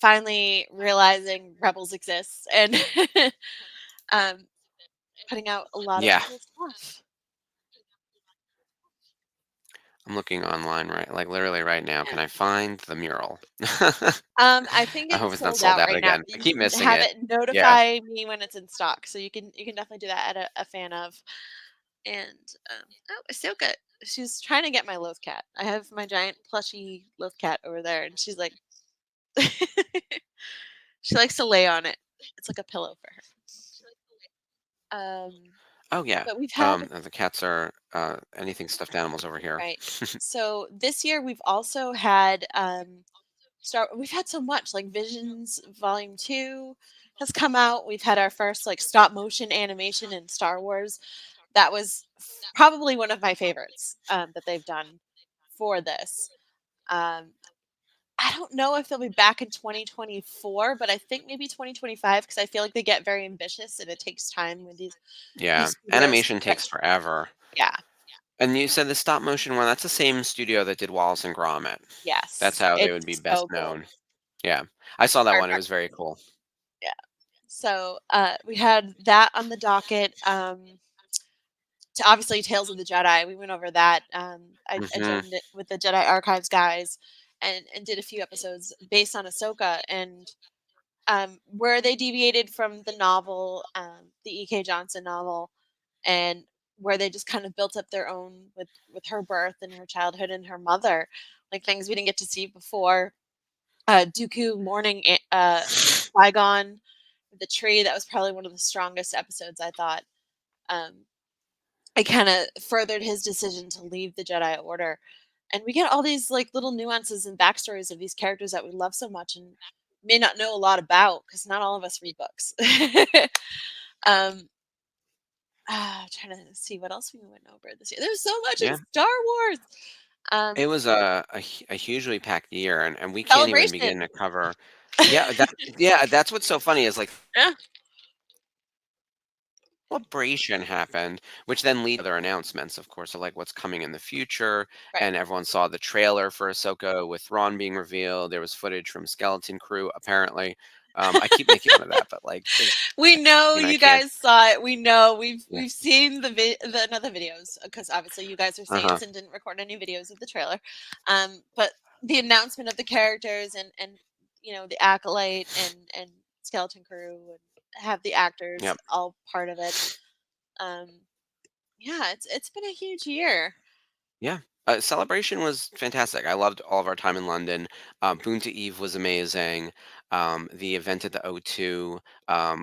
finally realizing Rebels exists and um, putting out a lot of Yeah, cool stuff. I'm looking online like literally right now. Yeah. Can I find the mural? I think I hope it's it's not sold sold out out right now, again. but I you keep can missing have it. it Yeah. notify me when it's in stock. So you can definitely do that at a fan of. And oh, Ahsoka, she's trying to get my loaf cat. I have my giant plushy loaf cat over there, and she's like, she likes to lay on it. It's like a pillow for her. Oh yeah. But we've had The cats are anything stuffed animals over here. right. So this year we've also had we've had so much like Visions Volume 2 has come out. We've had our first like stop motion animation in Star Wars. That was probably one of my favorites that they've done for this. Um, I don't know if they'll be back in 2024, but I think maybe 2025 because I feel like they get very ambitious and it takes time with Yeah, these studios. animation takes forever. Yeah. And you said the stop motion one, that's the same studio that did Wallace and Gromit. That's Yes. how they would be It's best so cool. known. Yeah. I saw that Our, one. It was very cool. yeah. So we had that on the docket. To obviously Tales of the Jedi. We went over that. I Hmm. joined it with the Jedi Archives guys and did a few episodes based on Ahsoka and where they deviated from the novel, the E.K. Johnson novel, and where they just kind of built up their own with her birth and her childhood and her mother, like things we didn't get to see before. Dooku mourning Qui-Gon, the tree. That was probably one of the strongest episodes I thought. Um, it kind of furthered his decision to leave the Jedi Order. And we get all these like little nuances and backstories of these characters that we love so much, and may not know a lot about, because not all of us read books. um, Trying to see what else we went over this year. There's so much in Yeah. Star Wars. It Um, was a hugely packed year, and we can't even begin Celebration. to cover. Yeah, that's what's so funny is like Yeah, celebration happened, which then lead to other announcements, of course, of like what's coming in the future. right. And everyone saw the trailer for Ahsoka with Thrawn being revealed. There was footage from Skeleton Crew, apparently. I keep making fun of that, but like, We know I you can't. guys saw it. We know Yeah. we've seen the another videos, because obviously you guys are Uh huh. saints and didn't record any videos of the trailer. But the announcement of the characters and the acolyte and skeleton crew and have the actors Yep. all part of it. Um, yeah, it's been a huge year. Yeah. Celebration was fantastic. I loved all of our time in London. Boonta Eve was amazing. The event at the O2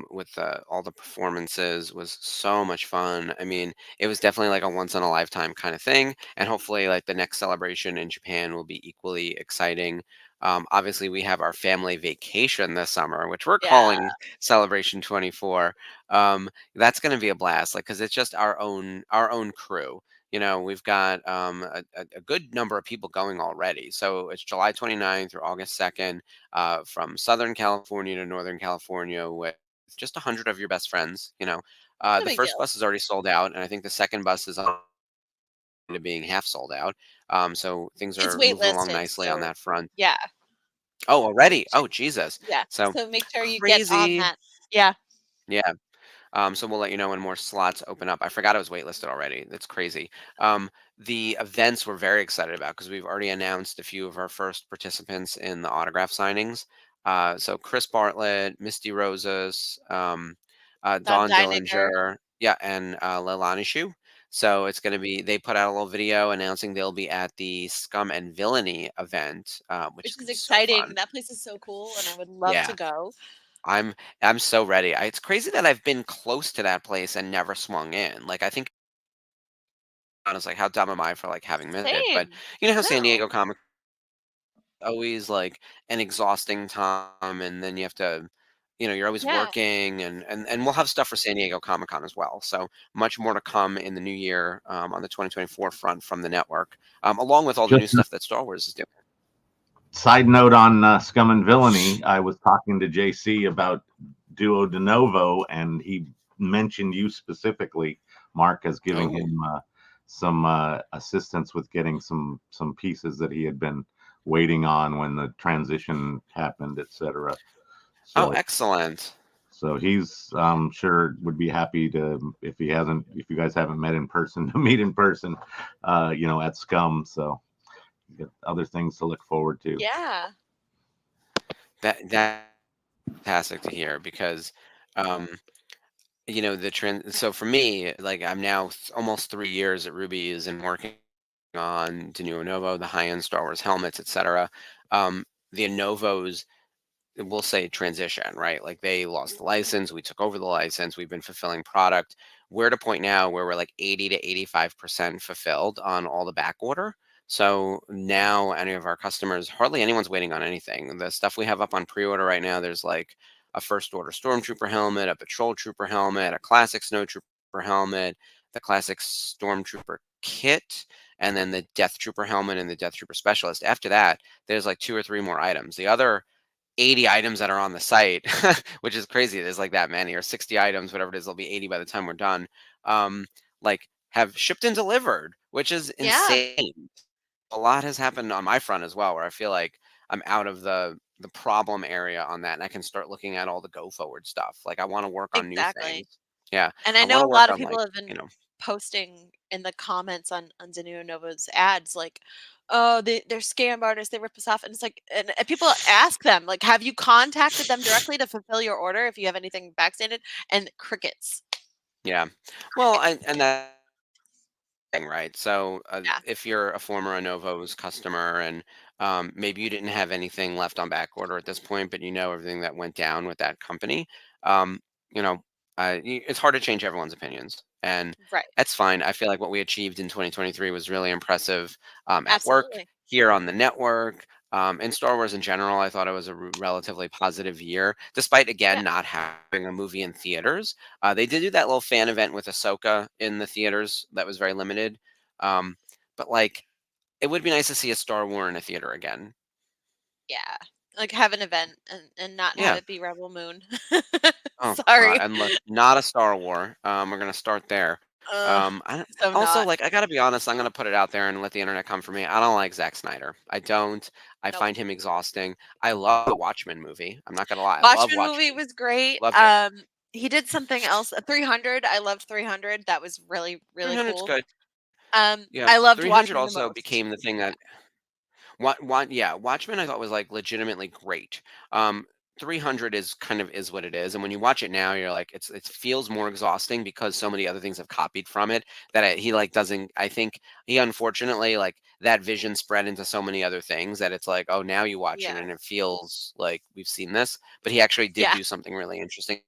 with all the performances was so much fun. I mean, it was definitely like a once in a lifetime kind of thing. And hopefully, like the next celebration in Japan will be equally exciting. Obviously, we have our family vacation this summer, which we're Yeah, calling Celebration 24. That's going to be a blast, like because it's just our own crew. We've got a good number of people going already. So it's July 29th through August 2nd, from Southern California to Northern California with just 100 of your best friends. no The big first deal. bus is already sold out, and I think the second bus is on to being half sold out. So things It's are moving along waitlisted, nicely on so that front. yeah, Oh, already? make sure, Oh, Jesus. yeah. So So make sure you get on crazy. that. Yeah, Yeah. So we'll let you know when more slots open up. I forgot it was waitlisted already. That's crazy. The events we're very excited about because we've already announced a few of our first participants in the autograph signings. So Chris Bartlett, Misty Rosas, Don Dawn Deininger, Dillinger, yeah, and Leilani Shu. So it's going to be. They put out a little video announcing they'll be at the Scum and Villainy event, which is which going is to be so exciting. fun. That place is so cool, and I would love to Yeah. go. I'm I'm so ready. It's crazy that I've been close to that place and never swung in. Like I think honestly, like how dumb am I for like having missed it? But Same. you know how San No. Diego Comic always like an exhausting time, and then you have to, you're always Yeah, working, and we'll have stuff for San Diego Comic Con as well. So much more to come in the new year, on the 2024 front from the network, along with all the Just new stuff that Star Wars is doing. side note on Scum and Villainy, I was talking to JC about Duo de Novo, and he mentioned you specifically, Mark, as giving Oh, him some assistance with getting some pieces that he had been waiting on when the transition happened, etc. oh, So excellent. so he's sure would be happy to, if you guys haven't met in person, to meet in person, at Scum. So you got other things to look forward to. yeah. That's fantastic to hear because. Um, the trend. So for me, like I'm now almost 3 years at Ruby's and working on the new Lenovo, the high-end Star Wars helmets, etc. The Lenovo's, we'll say transition, right? Like they lost the license, we took over the license, we've been fulfilling product. We're at a point now where we're like 80 to 85% fulfilled on all the back order. So now any of our customers, hardly anyone's waiting on anything. The stuff we have up on pre-order right now, there's like a first order stormtrooper helmet, a patrol trooper helmet, a classic snowtrooper helmet, the classic stormtrooper kit, and then the death trooper helmet and the death trooper specialist. After that, there's like 2 or 3 more items. The other 80 items that are on the site, which is crazy. There's like that many, or 60 items, whatever it is, there'll be 80 by the time we're done. Like have shipped and delivered, which is Yeah, insane. A lot has happened on my front as well, where I feel like I'm out of the problem area on that, and I can start looking at all the go forward stuff. Like I want to work on new exactly. things. Yeah, And I I want know to a work lot of on people like have been posting in the comments on Zanu Novo's ads like, oh, they're scam artists, they rip us off. And it's like, and people ask them, like, have you contacted them directly to fulfill your order if you have anything backstated? And crickets. yeah. Well, and that thing, right? So Yeah, if you're a former Anovo's customer and maybe you didn't have anything left on back order at this point, but you know everything that went down with that company, um, you know, it's hard to change everyone's opinions. And right. that's fine. I feel like what we achieved in 2023 was really impressive, at work, Absolutely. here on the network. In Star Wars in general, I thought it was a relatively positive year, despite again Yeah. not having a movie in theaters. They did do that little fan event with Ahsoka in the theaters that was very limited. But like, it would be nice to see a Star Wars in a theater again. Yeah. Like have an event and not have Yeah. it be Rebel Moon. Oh God. Sorry. And look, not a Star War. We're gonna start there. Ugh, so Also, not. like, I gotta be honest. I'm gonna put it out there and let the internet come for me. I don't like Zack Snyder. I don't. I Nope. find him exhausting. I love the Watchmen movie. I'm not gonna lie. I love Watchmen movie Watchmen. was great. Loved it. He did something else. 300. I loved 300. That was really, really 300's cool. good. Yeah, I loved 300 Watchmen the also most. became the thing that what yeah, Watchmen I thought was like legitimately great. Um 300 is kind of is what it is, and when you watch it now you're like it feels more exhausting because so many other things have copied from it that he like doesn't. I think he unfortunately like that vision spread into so many other things that it's like, oh, now you watch it Yeah. and it feels like we've seen this, but he actually did Yeah. do something really interesting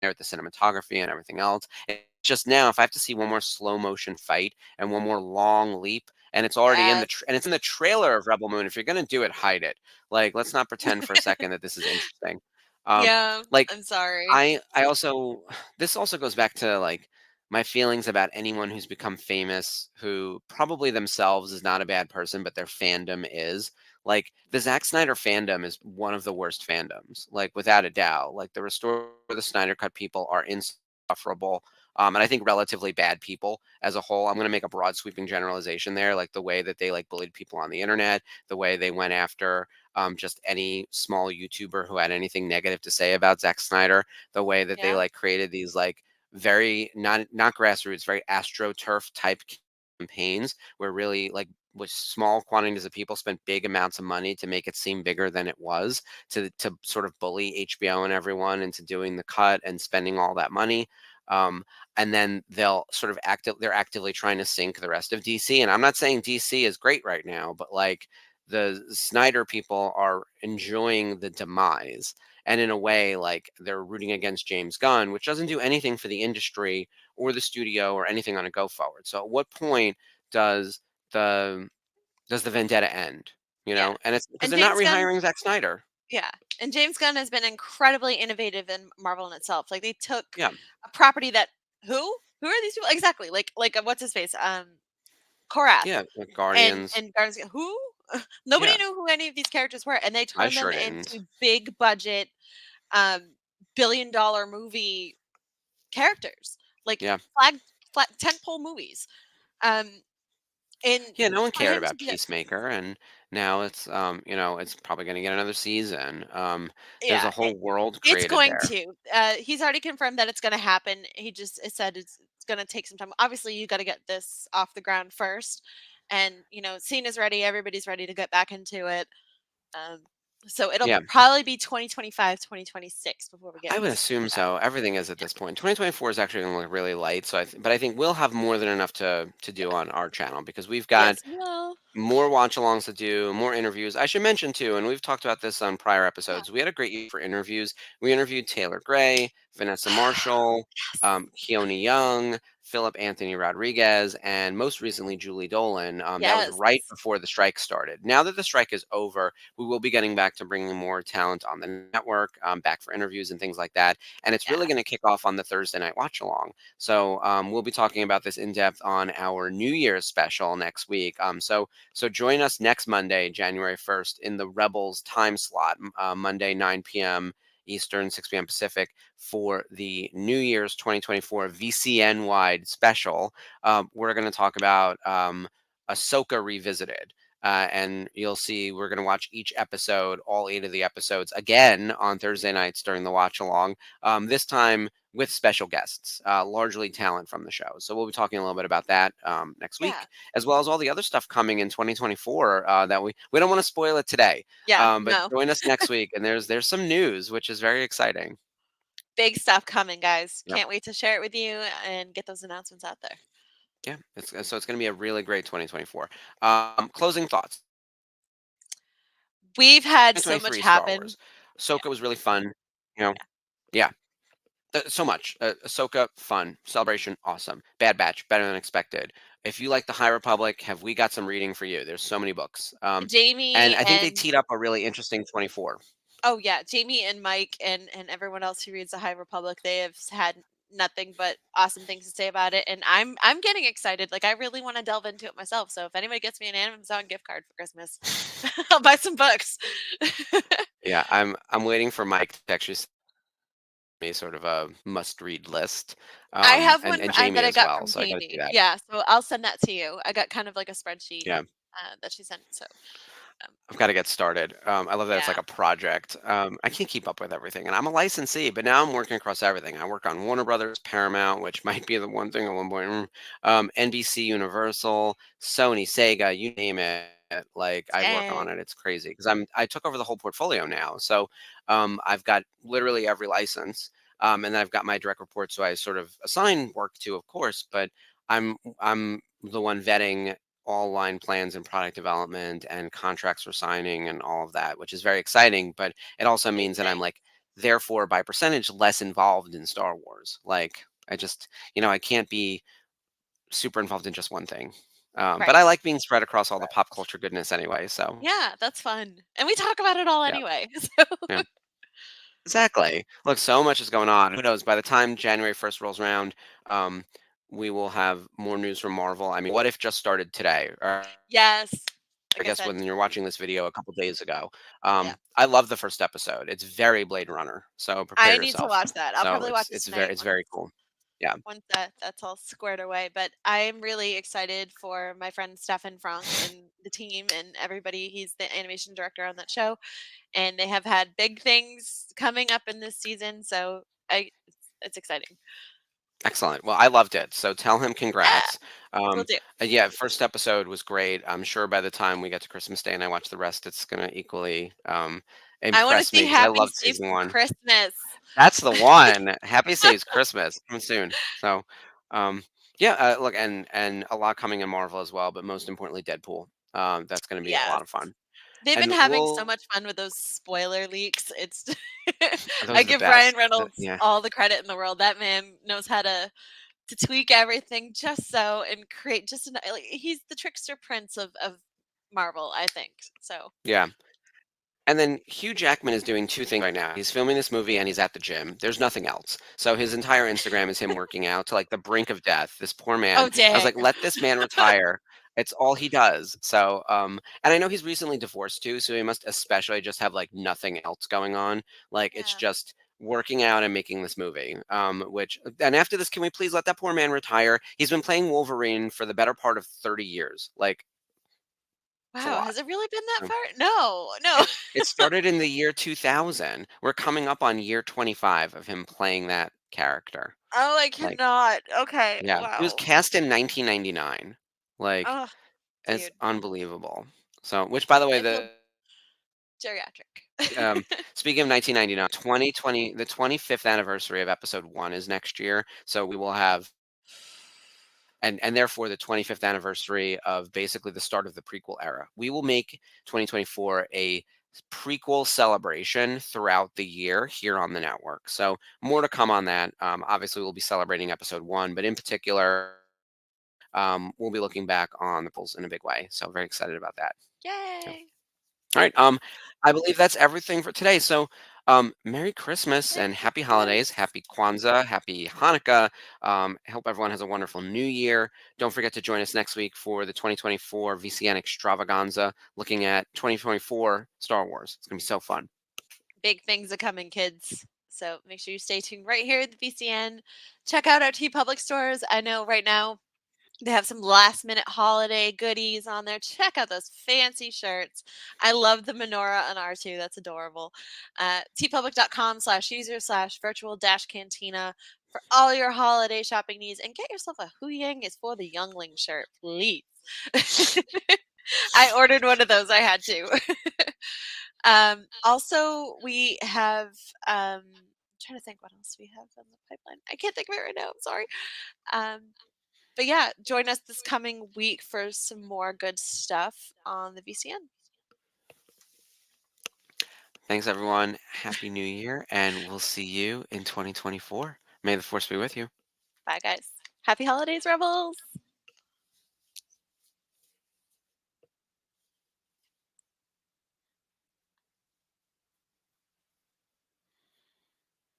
there with the cinematography and everything else. It's just now if I have to see one more slow motion fight and one more long leap, and it's already in the Yes. and it's in the trailer of Rebel Moon. If you're gonna do it, hide it. Like, let's not pretend for a second that this is interesting. Um, Yeah. like I'm sorry. I also this also goes back to like my feelings about anyone who's become famous who probably themselves is not a bad person, but their fandom is. Like the Zack Snyder fandom is one of the worst fandoms, like without a doubt. Like the Restore the Snyder Cut people are insufferable. And I think relatively bad people as a whole. I'm going to make a broad sweeping generalization there, like the way that they like bullied people on the internet, the way they went after just any small YouTuber who had anything negative to say about Zack Snyder, the way that they Yeah. like created these like very not grassroots, very astroturf type campaigns where really like with small quantities of people spent big amounts of money to make it seem bigger than it was, to sort of bully HBO and everyone into doing the cut and spending all that money. Um, and then they'll sort of they're actively trying to sink the rest of DC. And I'm not saying DC is great right now, but like the Snyder people are enjoying the demise. And in a way, like they're rooting against James Gunn, which doesn't do anything for the industry or the studio or anything on a go forward. So at what point does the the vendetta end? You Yeah. know, and it's because And they're not James Gunn, rehiring Zack Snyder. yeah. And James Gunn has been incredibly innovative in Marvel in itself. Like they took Yeah, a property that who are these people exactly? Like what's his face? Korath yeah, like and Guardians. Guardians. Who? Nobody Yeah, knew who any of these characters were, and they I turned them sure didn't. into big budget, um, billion-dollar movie characters, like Yeah, flag tentpole movies. Um, and yeah, no one for cared him to about be that, Peacemaker, and now it's you know, it's probably going to get another season. There's yeah, a whole world it's created going there. to. He's already confirmed that it's going to happen. He just it said it's going to take some time. Obviously, you got to get this off the ground first, and scene is ready. Everybody's ready to get back into it. Um, so it'll Yeah, probably be 2025, 2026 before we get I would to assume that. so. Everything is at Yeah. this point. 2024 is actually going to look really light. So, but I think we'll have more than enough to do Yeah. on our channel because we've got Yes. Well. more watch alongs to do, more interviews. I should mention too, and we've talked about this on prior Yeah. episodes. We had a great year for interviews. We interviewed Taylor Gray, Vanessa Marshall, Yes. Keone Young, Philip Anthony Rodriguez, and most recently Julie Dolan. That was Yes. right before the strike started. Now that the strike is over, we will be getting back to bringing more talent on the network, back for interviews and things like that. And it's really Yeah. going to kick off on the Thursday night watch along. So we'll be talking about this in depth on our New Year's special next week. So join us next Monday, January 1st, in the Rebels time slot, Monday, 9 p.m. Eastern, 6 p.m. Pacific, for the New Year's 2024 VCN wide special. We're going to talk about Ahsoka Revisited. And you'll see we're going to watch each episode, all 8 of the episodes, again on Thursday nights during the watch along. This time with special guests, largely talent from the show. So we'll be talking a little bit about that next Yeah. week, as well as all the other stuff coming in 2024 that we don't want to spoil it today. Yeah. But No. join us next week, and there's some news which is very exciting. Big stuff coming, guys. Yep. Can't wait to share it with you and get those announcements out there. Yeah. So it's going to be a really great 2024. Closing thoughts. We've had so much 2023 Star happen. Wars. Ahsoka was really fun. You know, Yeah. yeah. So much. Ahsoka, fun. Celebration, awesome. Bad Batch, better than expected. if you like the High Republic, have we got some reading for you? There's so many books. And Jamie I think they and teed up a really interesting 24. oh yeah, Jamie and Mike and everyone else who reads the High Republic, they have had nothing but awesome things to say about it, and I'm getting excited. Like I really want to delve into it myself. So if anybody gets me an Amazon gift card for Christmas, I'll buy some books. Yeah, I'm waiting for Mike to actually send me sort of a must-read list, I have and one Jamie that I as got well. from So I got to see Jamie. that. Yeah, so I'll send that to you. I got kind of like a spreadsheet Yeah. that she sent. So I've got to get started. I love that it's like yeah, a project. I can't keep up with everything, and I'm a licensee, but now I'm working across everything. I work on Warner Brothers, Paramount, which might be the one thing at one point, NBC, Universal, Sony, Sega, you name it. Like I work on dang. it. It's crazy because I took over the whole portfolio now, so I've got literally every license, and then I've got my direct reports, so I sort of assign work to, of course, but I'm the one vetting all line plans and product development and contracts for signing and all of that, which is very exciting. But it also means that I'm Amazing. like, therefore, by percentage, less involved in Star Wars. Like, I just, I can't be super involved in just one thing. But Right. I like being spread across all the pop culture goodness anyway. So, Yeah, that's fun. And we talk about it all yeah, anyway. So yeah, exactly. Look, so much is going on. Who knows? By the time January 1st rolls around, um, we will have more news from Marvel. I mean, what if just started today? Or yes, I like I guess said, when you're watching this video a couple days ago. yeah. I love the first episode. It's very Blade Runner, so prepare I need to yourself. watch that. I'll So probably watch it's it it's very tonight it's very cool. Yeah, that's all squared away. But I'm really excited for my friend Stefan Frank and the team and everybody. He's the animation director on that show, and they have had big things coming up in this season. So it's exciting. excellent. Well, I loved it. So tell him Yeah, congrats. we'll Um, do. yeah, first episode was great. I'm sure by the time we get to Christmas Day and I watch the rest, it's gonna equally I want to impress me see because I Happy loved Saves season for one. Christmas. That's the one. Happy Saves Christmas coming soon. So, um, yeah, look, and a lot coming in Marvel as well, but most importantly, Deadpool. That's going to be a Yes. lot of fun. They've been And having so much fun with those spoiler leaks. It's I those are the give Ryan best. Reynolds Yeah, all the credit in the world. That man knows how to tweak everything just so and create just an like, he's the trickster prince of Marvel, I think. So yeah. And then Hugh Jackman is doing two things right now. He's filming this movie and he's at the gym. There's nothing else. So his entire Instagram is him working out to like the brink of death. This poor man. oh I was dang. like, let this man retire. It's all he does. So, and I know he's recently divorced too, so he must especially just have like nothing else going on. Like it's Yeah. just working out and making this movie. Which and after this, can we please let that poor man retire? He's been playing Wolverine for the better part of 30 years. Like it's a Wow, lot. has it really been that far? No, no. It started in the year 2000. We're coming up on year 25 of him playing that character. Oh, I Like, cannot. Okay. yeah, he was Wow. cast in 1999. Like, Oh, it's dude. unbelievable. So, which by the way, I feel geriatric. um, speaking of 1999, 2020, the 25th anniversary of Episode One is next year. So we will have, and therefore the 25th anniversary of basically the start of the prequel era. We will make 2024 a prequel celebration throughout the year here on the network. So more to come on that. Obviously, we'll be celebrating Episode One, but in particular, we'll be looking back on the prequels in a big way. So very excited about that. Yeah. Yay. All right. I believe that's everything for today. So, Merry Christmas and Merry Happy Holidays, Christmas. Happy Kwanzaa, Happy Hanukkah. I hope everyone has a wonderful New Year. Don't forget to join us next week for the 2024 VCN Extravaganza, looking at 2024 Star Wars. It's gonna be so fun. Big things are coming, kids. So make sure you stay tuned right here at the VCN. Check out our T Public stores. I know right now they have some last minute holiday goodies on there. Check out those fancy shirts. I love the menorah on R2. That's adorable. tpublic.com/user/virtual cantina for all your holiday shopping needs. And get yourself a Hu Yang is for the youngling shirt, please. I ordered one of those. I had to. Also, we have, I'm trying to think what else we have on the pipeline. I can't think of it right now. I'm sorry. Um, but yeah, join us this coming week for some more good stuff on the VCN. Thanks, everyone. Happy New Year, and we'll see you in 2024. May the Force be with you. Bye, guys. Happy holidays, Rebels.